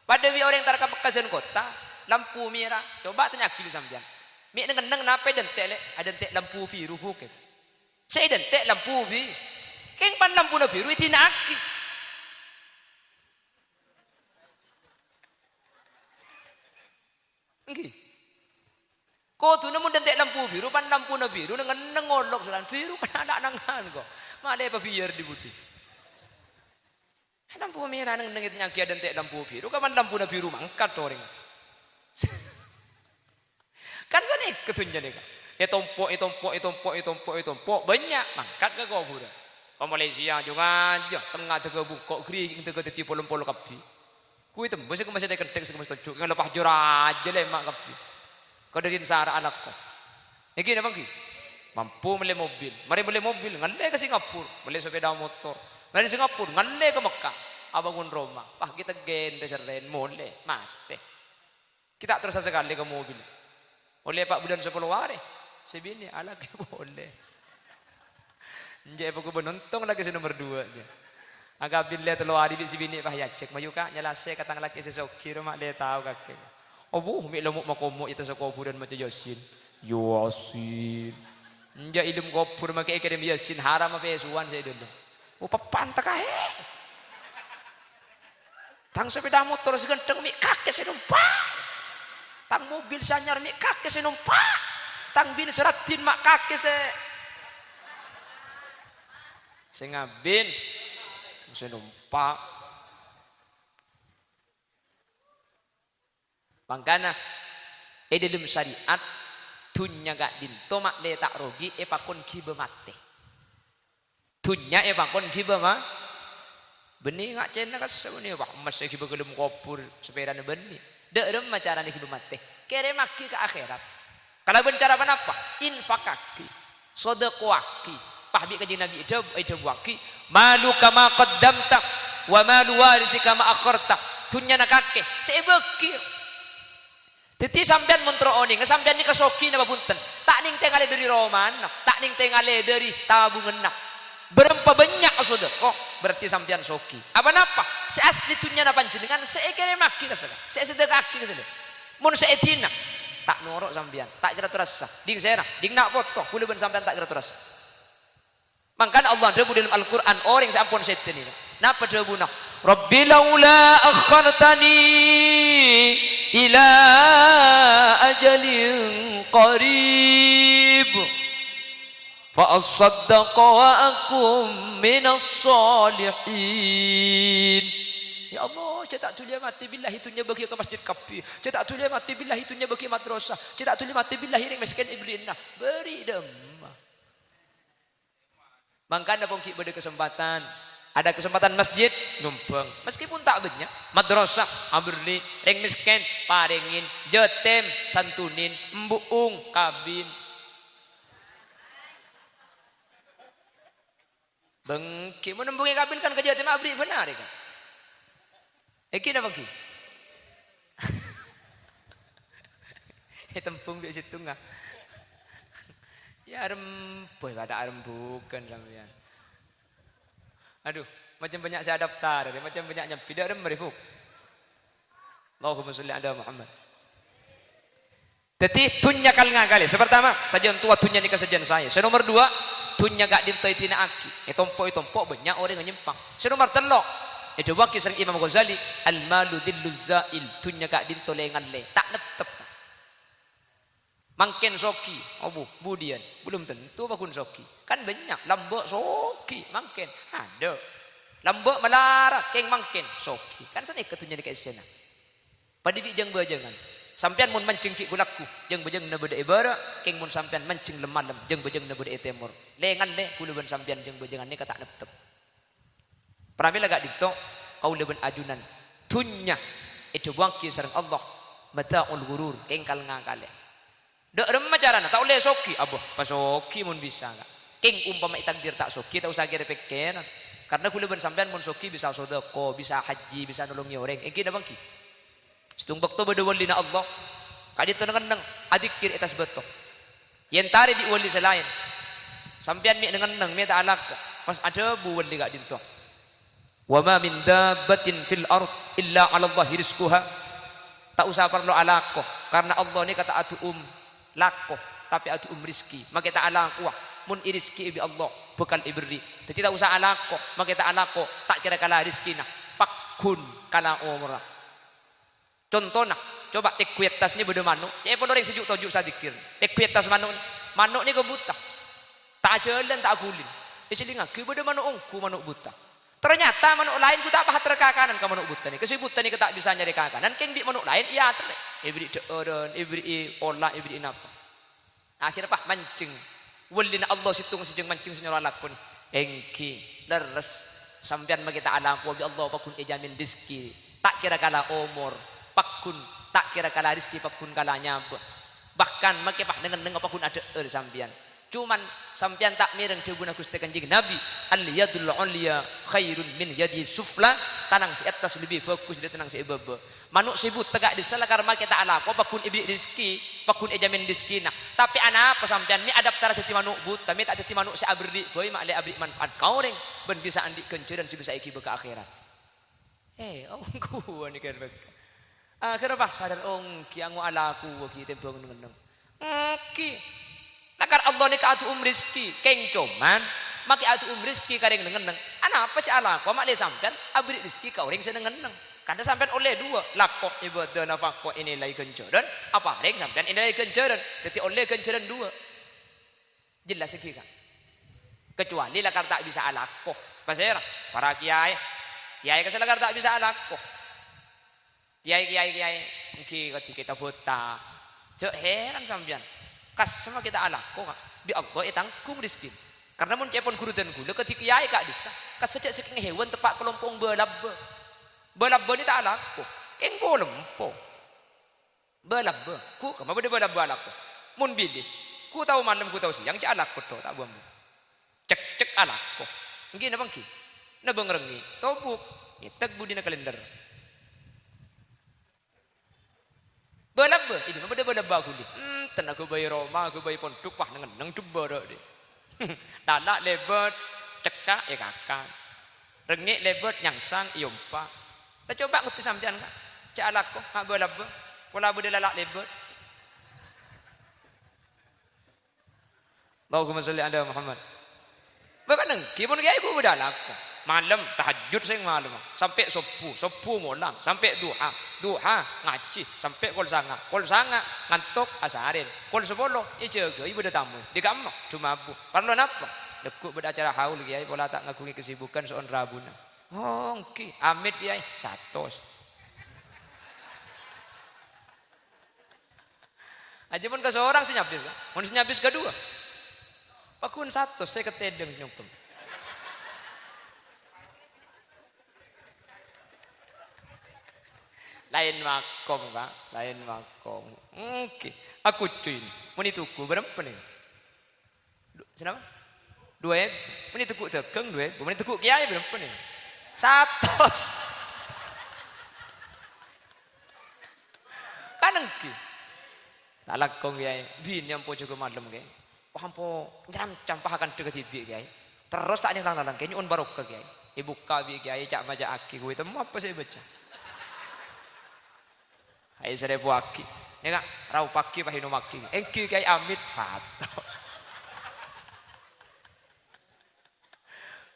pada wi orang tarka bekasan kota lampu merah coba tanya kilo sampean mi neng nape dentek le ada dentek lampu biru huket saya dentek lampu biru keng pan lampu biru etina aki nggih. Kau tu namun dentek lampu biru, pan lampu na biru, ngolok selan biru kan anak nangan kok. Malah apa biar dibuti. Lampu merah nengit nyaki dentek lampu biru, kapan lampu na biru mangkat orang. Kan sana ketunjuk nih. Etompok banyak mangkat ke kau pura. Kau Malaysia juga aja tengah tengah bukok kering tengah teti polong kapi. Kui tembus aku masih ada kentek aku masih tunjuk lepas jurah aja lemak kapi. Kau dari Sara anakku. Iki apa ki? Mampu beli mobil. Mari beli mobil, ngale ke Singapura, beli sepeda motor. Dari Singapura, ngale ke Mekah, abangun Roma. Pah kita gen deseren mole, mate. Kita terus sekali ke mobil. Oleh Pak bulan 10 hari, sebini ala ke boleh. Nje aku benontong lagi nomor 2 aja. Agak bila telu hari di sini pah ya cek mayuka nyelase katang laki sesoki rumah dia tahu kakek. Obuh mi lemuk makomo ita sa kuburan maca Yasin. Yasin. Nja ilum kubur make ekadem Yasin haram apa suwan saya dulu. Oh papantak kae. Tang sepeda motor segenteng mi kakek senumpak. Tang mobil sanyar mi kakek senumpak. Tang bin seratin mak kakek ngabin senumpak. Mangkana dalam syariat tunya gak dinto mak le tak rogi pakon kibe mate. Tunya pakon kibe mah benih gak cena kas benih pak masih kibe gelem kopur sepeda ne benih. Derem macarane kibe mate. Kere maki ke akhirat. Kalau bencara apa? Infakaki, sedekahki. Pahbi kaji Nabi waki malu kama qaddamta wa malu warithika ma akharta. Tunya nakake sebekir. Titi sampean montrooni, sampean ni kasoki na babunten. Tak ning tengale dari roman, tak ning tengale dari tabungan nak. Berempa banyak sedekah, berarti sampean soki. Apa napa? Si asli tunya na panjenengan seekere maki ka sada. Se sedekah ki ka sada. Mun seetina tak norok sampean, tak kira terasa. Ding sera, ding nak foto, kulo ben sampean tak kira terasa. Mangkan Allah debu dalam Al-Qur'an orang sampun setan ini. Napa debuna? Rabbi laula akhartani ila ajalin qarib fa asaddaqa wa akum minas salihin. Ya Allah, cetak tulia mati billahi tunya bagi ke masjid kapi. Cetak tulia mati billahi tunya bagi madrasah. Cetak tulia mati billahi ring miskin iblina. Beri demah. Mangkana pongki beda kesempatan. Ada kesempatan masjid numpang meskipun tak banyak madrasah aberli ring miskin paringin jetem santunin embuung kabin bengki menembungi kabin kan ke jetem abri benar kan iki na bengki tempung di situ enggak ya remboy kata rembukan sampean. Aduh, macam banyak saya daftar, macam banyak nyampi dak remrifuk. Allahumma sholli ala Muhammad. Jadi tunnya kal ngakali. Sepertama, sajian tua tunnya nikah sajian saya. Senomor dua, tunnya gak dintoi tina aki. Tompo banyak orang yang nyimpang. Senomor telok, itu wakil sering Imam Ghazali, al-malu dhilluz zail, tunnya gak dinto lengan le. Tak netep. Mangken soki, budian, belum tentu bakun soki. Kan banyak, lambok soki, mangken, ada. Lambok melara, keng mangken, soki. Kan sana ketunnya nikah istana. Pada bijang bajangan. Sampian mun mancing ki kulakku jeung bejeng na beda ibara keng mun sampian mancing lemalem jeung bejeng na beda temor lengan le kuluban sampian jeung bejengan ni kata neptep pramila gak dito kauluban ajunan tunya itu wangki sareng Allah mataul gurur keng kal ngakale dek remma carana tak oleh soki aboh pasoki mun bisa gak keng umpama takdir tak soki tak usah kira pekeran karena kuluban sampian mun soki bisa sedekah bisa haji bisa nolongi orang engki da bangki setumbak to beda wali na Allah kadito nang adikir etas beto yen tari di wali selain sampean mi nang mi ta alak pas ada bu wali gak dinto wa ma min dabbatin fil ard illa 'ala Allah rizquha tak usah perlu alako karena Allah ni kata atu lako tapi atu rizki maka ta alako mun rizki bi Allah bekal ibri jadi tak usah alako maka ta alako tak kira kala rizkina pakun kala umrah. Contohnya, coba tekwetasnya beda manuk. Cek pun orang sejuk tojuk sadikir. Tekwetas manuk ni kebuta. Tak jalan tak gulin. Isilinga, ku beda manuk ongku manuk buta. Ternyata manuk lain ku tak pahat rekakanan ke manuk buta ni. Kesibutan ni tak bisa nyari kakanan. Keng bi manuk lain iya terle. Ibri deoran, ibri olah, ibri napa. Akhirnya pak mancing. Walina Allah situng sejeng mancing senyora lakun. Engki leres sampean magita alam ko bi Allah pakun ejamin rizki. Tak kira kala umur. Pakun tak kira kala rizki pakun kalanya bahkan makepah dengan apapun ada sampian cuman sampian tak mireng dibuna Gusti Kanjeng Nabi al yadul ulya khairun min yadi sufla tanang si atas lebih fokus dia tenang si ibaba manuk sibut tegak di salah karena kita ala ko pakun ibri rizki pakun ejamin rizkina tapi ana apa sampian mi adaptar teti manuk buta mi tak teti manuk si abri boy mak le abri manfaat kau reng ben bisa andi kenceran si bisa iki beka akhirat ku ni kan akhirnya pak sadar ongki angu alaku waki tempong neng ki nakar Allah ni ka atu rizki keng cuman maki atu rizki kareng neng ana apa si alaku mak le sampean abri rizki kau ring seneng neng kada sampean oleh dua lakok ibadah nafkah ini lagi kenceran apa reng sampean ini lagi kenceran jadi oleh kenceran dua jelas iki kan kecuali lakar tak bisa alakoh pasera para kiai keselakar tak bisa alakoh kiai mungkin kita buta cek heran sampean kas sama kita alako kak bi Allah tanggung rizki karena mun cepon guru dan gula ketika kiai kak bisa kas sejak saking hewan tepak kelompong belabbe ni tak alako keng bolempo belabbe ku kama bede belabbe alako mun bilis ku tahu malam ku tahu siang cek alako to tak buam cek alako mungkin apa ki na bengrengi tobuk itek budi na kalender belabbe ini mah belabbe aku ni tenang aku bayi Roma aku bayi pondok wah neng coba deh dadak lebet cekak ya kakak rengik lebet nyangsang iompa dah coba ngutus sampean kak cak alako hak belabbe pola bude lalak lebet Allahumma sholli ala Muhammad bapak neng kipun kiai ku budak alako malam tahajud sing malam sampai subuh mulang sampai duha ngaji sampai kol sanga ngantuk asarin kol 10 jaga ibu ada tamu di kamar cuma abu perlu napa dekuk beracara haul kiai pola tak ngakungi kesibukan soal rabuna oke amit kiai satos aja pun ke seorang senyapis mun senyapis kedua pakun satos saya ketedeng senyukum lain makom pak lain makom oke aku cuy mun tuku berapa nih senapa 2 mun tuku tegeng 2 mun tuku kiai berapa nih 100 kan engki tak lakong kiai bin yang po juga malam kiai paham po nyam campah akan dekat ibi kiai terus tak nyelang kayaknya un barokah kiai ibu kabi kiai cak maja aki gue temu apa saya baca. Hai seribu aki, Ni kak rau paki pahino maki. Engki kai amit satu.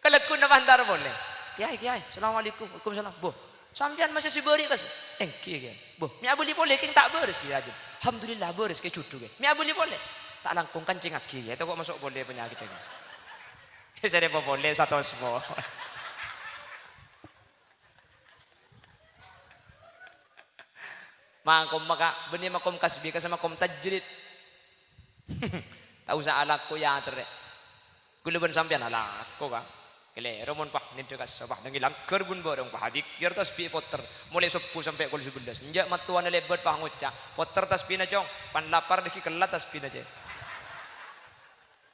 Kalau ku na bandar boleh. Kiai, assalamualaikum, waalaikumsalam. Boh, sampean masih si beri kas. Engki kiai. Boh, mi abuli boleh king tak beres kiai aja. Alhamdulillah beres ke cucu kiai. Mi abuli boleh. Tak langkung kancing aki ya. Itu kok masuk boleh penyakit ini. Saya depo boleh satu semua. Makom maka benih makom kasbi kasama makom tajrid. Tak usah alakku ya terek. Guluban sampean alakku kan. Kele romon pah nintu kas sabah nangil langker gun borong pah hadik ger tasbi potter mulai 10 sampai kul 11. Njak matuan lebet pah ngucak. Potter tasbi na jong pan lapar deki kelat tasbi na je.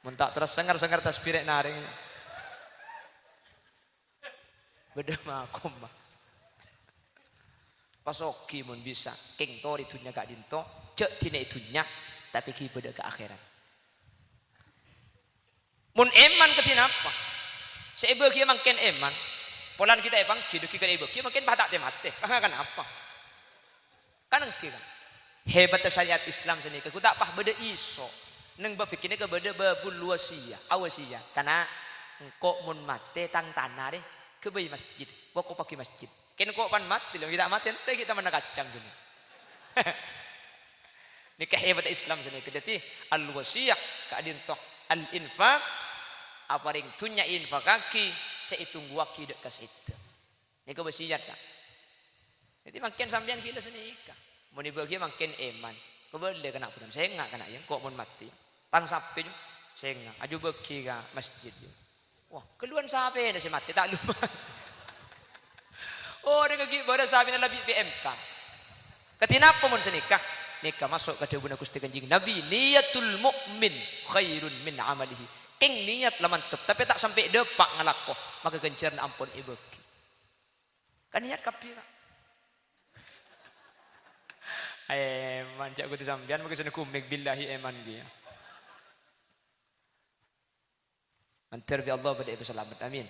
Mun tak terus sengar-sengar tasbi rek naring. Beda makom mah. Pasoki mun bisa keng tori tunya gak dinto cek tina itunya tapi ki beda ke akhirat. Mun eman ketina apa? Sebe kia makin eman. Polan kita ebang ki duki kare kia makin batak temate. Kan apa? Kan engke kan. Hebat syariat Islam seni ku tak pah beda iso. Neng ba fikirnya ke beda babul wasia, awasia. Karena engko mun mate tang tanah deh ke bayi masjid. Boko paki masjid. Ken kok pan mati loh kita mati ente kita mana kacang gini. Ini kehebat Islam sini. Jadi al wasiyah keadin toh al infak apa ring tunya infak kaki seitung waki dek kasih. Ini kewasiat kan. Jadi makin sampean gila sini ika. Mau dibagi makin eman. Kau boleh kena putan. Saya enggak kena yang kok mau mati. Tang sapi saya enggak. Aju bagi ke masjid. Wah keluhan sapi dah saya mati tak lupa. Oh dia kaki pada sahabat Nabi PMK. Ketina apa mun senikah? Nikah masuk ke debuna Gusti Kanjeng Nabi. Niyatul mukmin khairun min amalihi. King niat lah mantep tapi tak sampai depak ngalakoh maka gencer ampun ibu. Kan niat kapi kan. Eman cak kudu sampean maka sana kumik billahi eman dia. Mantar bi Allah pada ibu selamat amin.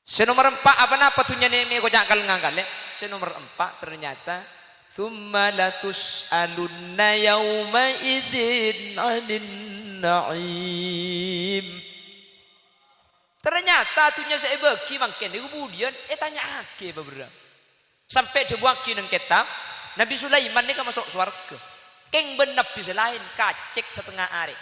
Senomor 4 apa napa tunya neme ko jakal ngangkal ya. Senomor 4 ternyata summa latus alunna yauma idzin 'anil na'im. Ternyata tunya saya bagi mangken kemudian tanya ake beberapa. Sampai dibuaki nang kitab Nabi Sulaiman ni kan masuk surga. Keng ben nabi selain kacek setengah hari.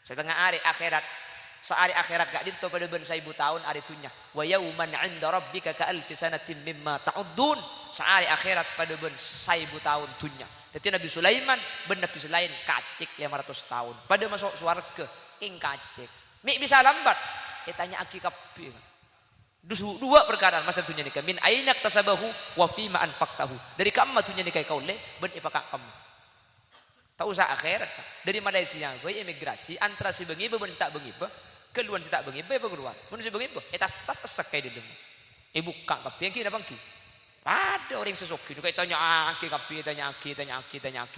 Setengah hari akhirat. Sehari akhirat gak dinto pada ben 1000 tahun hari tunya. Wa yauman 'inda rabbika ka alfi sanatin mimma ta'uddun. Sehari akhirat pada ben 1000 tahun tunya. Jadi Nabi Sulaiman ben nabi selain kacik 500 tahun. Pada masuk surga king kacik. Mik bisa lambat. Tanya aki kapi. Dua perkara masa tunya nikah. Min ainak tasabahu wa fi ma anfaqtahu. Dari kamma tunya nikah kau le ben ipaka kamu. Tak usah akhirat. Dari Malaysia gue imigrasi antara si bengi ben si tak bengi keluar si tak bengi be keluar. Mun si bengi tas esek kayak di demu. Buka kapi yang kira bangki. Ada orang sesoki kayak tanya aki kapi tanya aki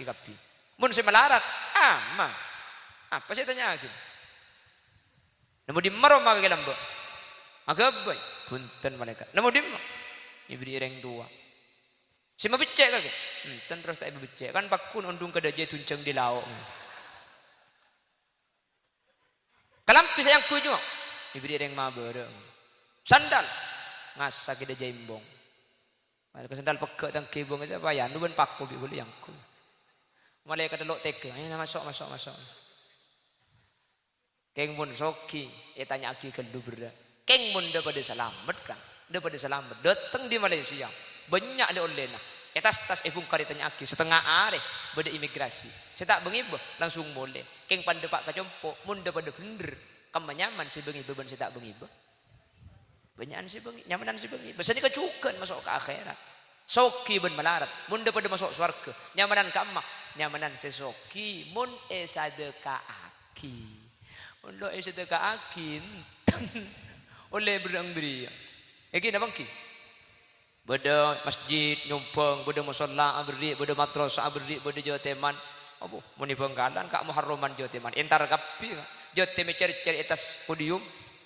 kapi. Mun si melarat aman. Apa sih tanya aki? Namun di marom maka lambo. Agak boy punten malaikat. Namun di ibri ireng tua. Si mabicek kage. Ten terus tak mabicek kan pakun undung kada je tunceng di lauk. Kalampi sayang kuju. Ibri ireng mabareng. Sandal ngasa kita jaimbong. Masuk sandal pekak tang kibong aja bayan nu ben pakku bi yang ku. Malaikat delok teke. Ayo masuk. Keng mun soki tanya aki keldu berda. Keng mun pada selamat kan. Pada selamat datang di Malaysia. Banyak ada olehna. Tas ibung kari tanya aki setengah hari beda imigrasi. Saya tak bengi langsung boleh. Keng pande pak kacompo munda pada bener. Kamu nyaman si bengi beban saya tak bengi banyakan si bengi nyamanan si bengi. Biasanya kecukan masuk ke akhirat. Soki ben melarat munda pada masuk surga. Nyamanan kamma nyamanan sesoki mun sadeka aki. Mun sadeka akin oleh berang beri. Eki na bangki. Beda masjid nyumpeng, beda musalla abri, beda madrasah abri, beda joteman. Abu muni bengkalan kak muharraman joteman. Entar kapi joteman cari-cari atas podium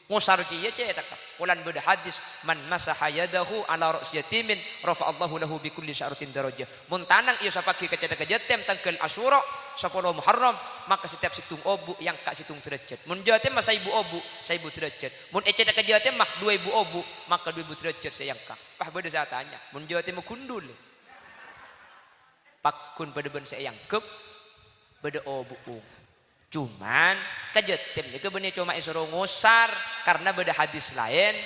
ngusar kiye cetak ulan beda hadis man masaha yadahu ala ra's yatimin rafa'allahu lahu bi kulli sya'ratin darajah mun tanang ieu sapaki ka cedak jatem tangkel asyura 10 Muharram maka setiap situng obu yang kak situng derajat mun jatem mah 1000 obu 1000 derajat mun cedak jatem mah 2000 obu maka 2000 derajat sayang kak pah beda saya tanya mun jatem mah kundul pakun beda ben sayang kep beda obu cuman kajetem itu benih cuma isuruh ngusar karena beda hadis lain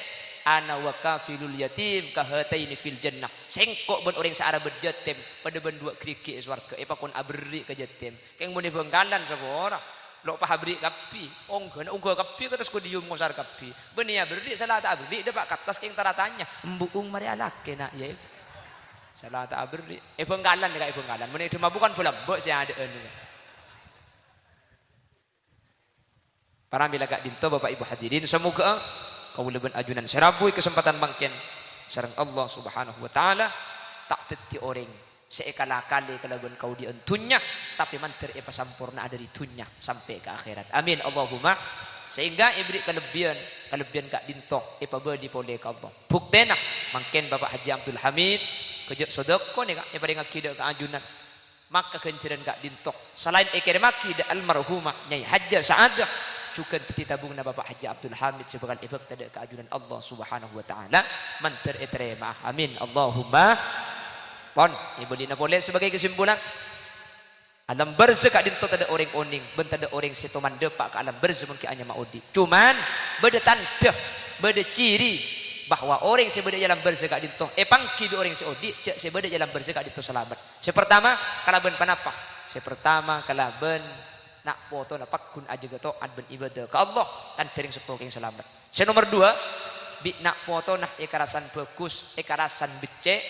ana wa kafilul yatim kahataini fil jannah sengkok ben orang searah berjetem pada ben dua kriki swarga pakun abri kajetem keng benih bengkalan sabora lo pah abri kapi ongga kapi katas ku dium ngusar kapi benih abri salah tak abri depak katas keng taratanya embuung mari alake nak ya salah tak abri bengkalan dekat bengkalan benih itu mah bukan pula mbok saya ada anu para milagak dinto Bapak Ibu hadirin semoga kau lebih ajunan serabui kesempatan bangken sareng Allah Subhanahu wa taala tak teti orang seekala-kali kalaban kau dientunya tapi mantir epa sampurna ada di tunya sampai ke akhirat amin Allahumma sehingga ibri kelebihan kak dinto epa bedi pole ke Allah buktena mangken Bapak Haji Abdul Hamid kejak sodoko nih kak epa dengan kida ke ajunan maka kenceran kak dinto selain ekere maki da almarhumah Nyai Hajjah Sa'adah juga ditabung na Bapak Haji Abdul Hamid sebagai ibak tada keajunan Allah Subhanahu wa taala manter etrema amin Allahumma pon ibu dina boleh sebagai kesimpulan alam berzeka dinto tada orang oning ben tada orang setoman depak ke alam berze mungkin hanya maudi cuman beda tanda beda ciri bahwa orang sebeda jalan berzeka dinto pangki bi orang seodi cek sebeda jalan berzeka dinto selamat sepertama kalaben panapa sepertama kalaben nak foto nak pakun aja gato adben ibadah ke Allah dan tering sepokeng selamat. Nomor 2 bi nak foto nak ikarasan bagus ikarasan becek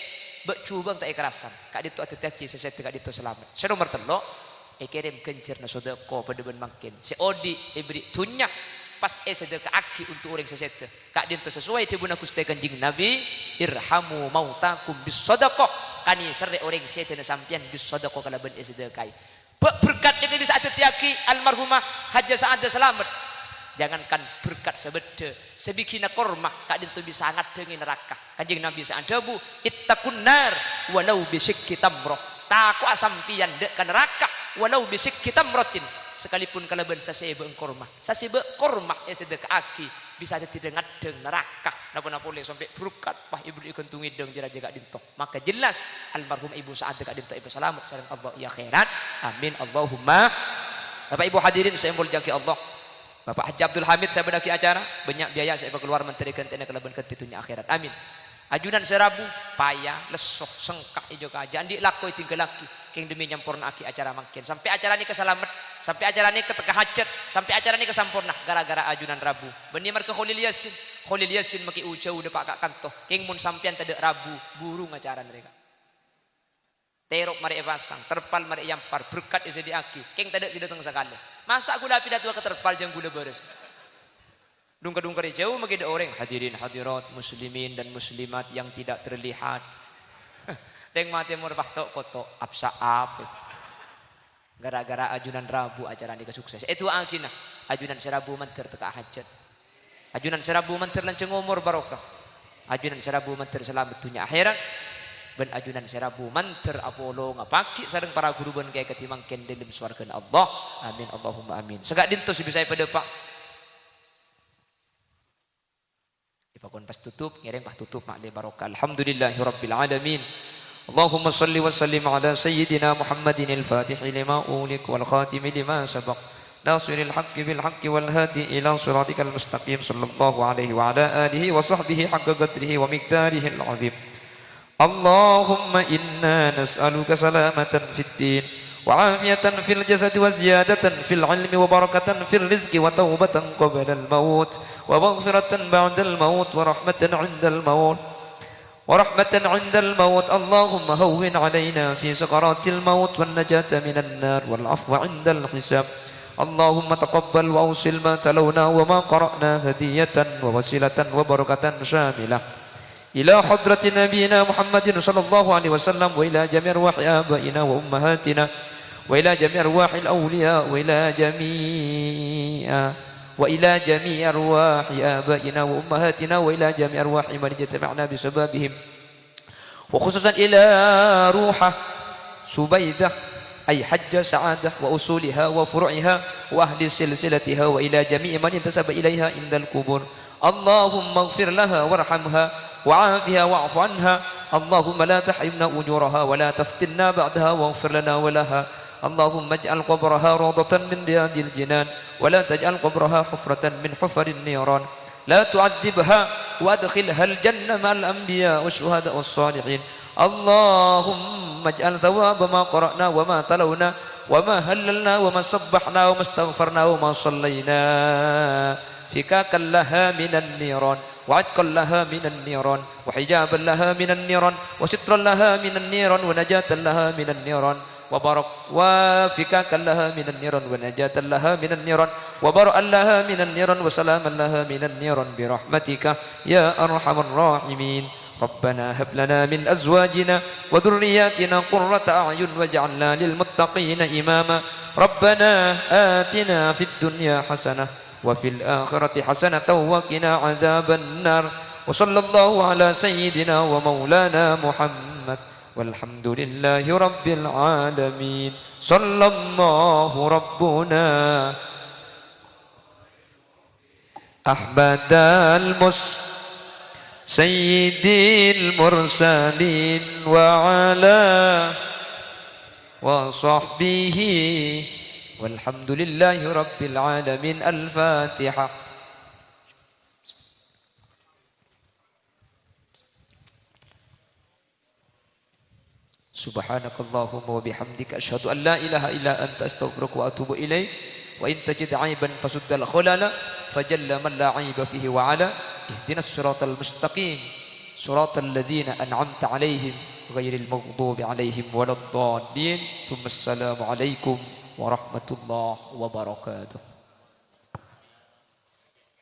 bek cubang tak ikarasan kak ditu ateti seset kak ditu selamat. Nomor 3 kirim kencir na sedekah pada ben mangkin seodi ibri tunyak pas sedekah aki untuk orang seset kak ditu sesuai cebuna Gusti Kanjeng Nabi irhamu mautakum bis sedekah kani sere orang seset na sampian bis sedekah kalaban sedekah berkat yang bisa atetiaki almarhumah Hajjah Sa'adah selamat jangankan berkat sebeda sebikina kormah kak dintu bisa hangat dengan neraka Kanjeng Nabi Sa'adabu ittaqun nar walau bisyikki tamroh taku asampian dek ke neraka walau bisyikki tamrotin sekalipun kalaban sasebe kormah sedekah aki bisa ada tidak ngadeng neraka napa boleh sampai berkat pah ibu dikentungi deng jaga dinto maka jelas almarhum ibu Sa'adah kak dinto ibu selamat sareng Allah ya khairat amin Allahumma Bapak Ibu hadirin saya mulia Allah Bapak Haji Abdul Hamid saya bedaki acara banyak biaya saya keluar menteri kentena kelaban ketitunya akhirat amin ajunan serabu payah lesok sengkak ijo kaja andi lakoi tinggal laki keng demi nyampurna aki acara makin sampai acara ini kesalamat sampai acara ini keteka hajat sampai acara ini kesampurna gara-gara ajunan rabu benih marke Kholil Yasin maki ujau depak kak kanto keng mun sampian tade rabu burung acara mereka terok mari pasang terpal mari yampar berkat isi di aki keng tade si datang sekali masa aku dapat pidato ke terpal jang gula beres dungkar jauh maki ada orang hadirin hadirat muslimin dan muslimat yang tidak terlihat deng mati murah tok koto absaap gara-gara ajunan rabu acara ini kesukses itu akhirnya ajunan serabu manter teka hajat ajunan serabu manter lanceng umur barokah ajunan serabu manter selamat dunia akhirat ben ajunan serabu manter apolo ngapaki sareng para guru ben kayak ketimang kendelim swarga Allah amin Allahumma amin segak dintos bisa pada pak ipakon pas tutup ngereng pas tutup mak le barokah alhamdulillahirabbil alamin اللهم صل وسلم على سيدنا محمد الفاتح لما أولك والخاتم لما سبق ناصر الحق بالحق والهادي إلى صراطك المستقيم صلى الله عليه وعلى آله وصحبه حق قدره ومقداره العظيم اللهم إنا نسألك سلامة في الدين وعافية في الجسد وزيادة في العلم وبركة في الرزق وتوبة قبل الموت ومغفرة بعد الموت ورحمة عند الموت اللهم هون علينا في سكرات الموت والنجاة من النار والعفو عند الحساب اللهم تقبل وأوصل ما تلونا وما قرأنا هدية ووسيلة وبركة شاملة إلى حضرة نبينا محمد صلى الله عليه وسلم وإلى جميع أرواح آبائنا وأمهاتنا وإلى جميع أرواح الأولياء وإلى جميع وإلى جميع أرواح آبائنا وأمهاتنا وإلى جميع أرواح من اجتمعنا بسببهم، وخصوصا إلى روح سبيدة أي حج سعادة وأصولها وفروعها وأهل سلسلتها، وإلى جميع من انتسب إليها عند القبور. اللهم اغفر لها وارحمها وعافها واعف عنها. اللهم لا تحرمنا أجورها ولا تفتنا بعدها واغفر لنا ولها. اللهم اجعل قبرها روضة من رياض الجنان ولا تجعل قبرها حفرة من حفر النيران. لا تعذبها وادخلها الجنة مع الأنبياء والشهداء والصالحين. اللهم اجعل ثواب ما قرأنا وما تلونا وما هللنا وما سبحنا وما استغفرنا وما صلينا فكاكا لها من النيران وعتقا لها من النيران وحجابا لها من النيران وسترا لها من النيران ونجاة لها من النيران وفكاكا لها من النيران ونجاة لها من النيران وبرأ لها من النيران وسلاما لها من النيران برحمتك يا أرحم الراحمين. ربنا هب لنا من أزواجنا وذرياتنا قرة أعين واجعلنا للمتقين إماما. ربنا آتنا في الدنيا حسنة وفي الآخرة حسنة وقنا عذاب النار. وصلى الله على سيدنا ومولانا محمد والحمد لله رب العالمين. صلى الله ربنا أحمد سيد المرسلين وعلى وصحبه والحمد لله رب العالمين. الفاتحة. سبحانك اللهم وبحمدك أشهد أن لا إله إلا أنت أستغفرك وأتوب إليك. وإن تجد عيبا فسد الخلل فجل من لا عيب فيه وعلى. اهدنا الصراط المستقيم صراط الذين أنعمت عليهم غير المغضوب عليهم ولا الضالين. ثم السلام عليكم ورحمة الله وبركاته.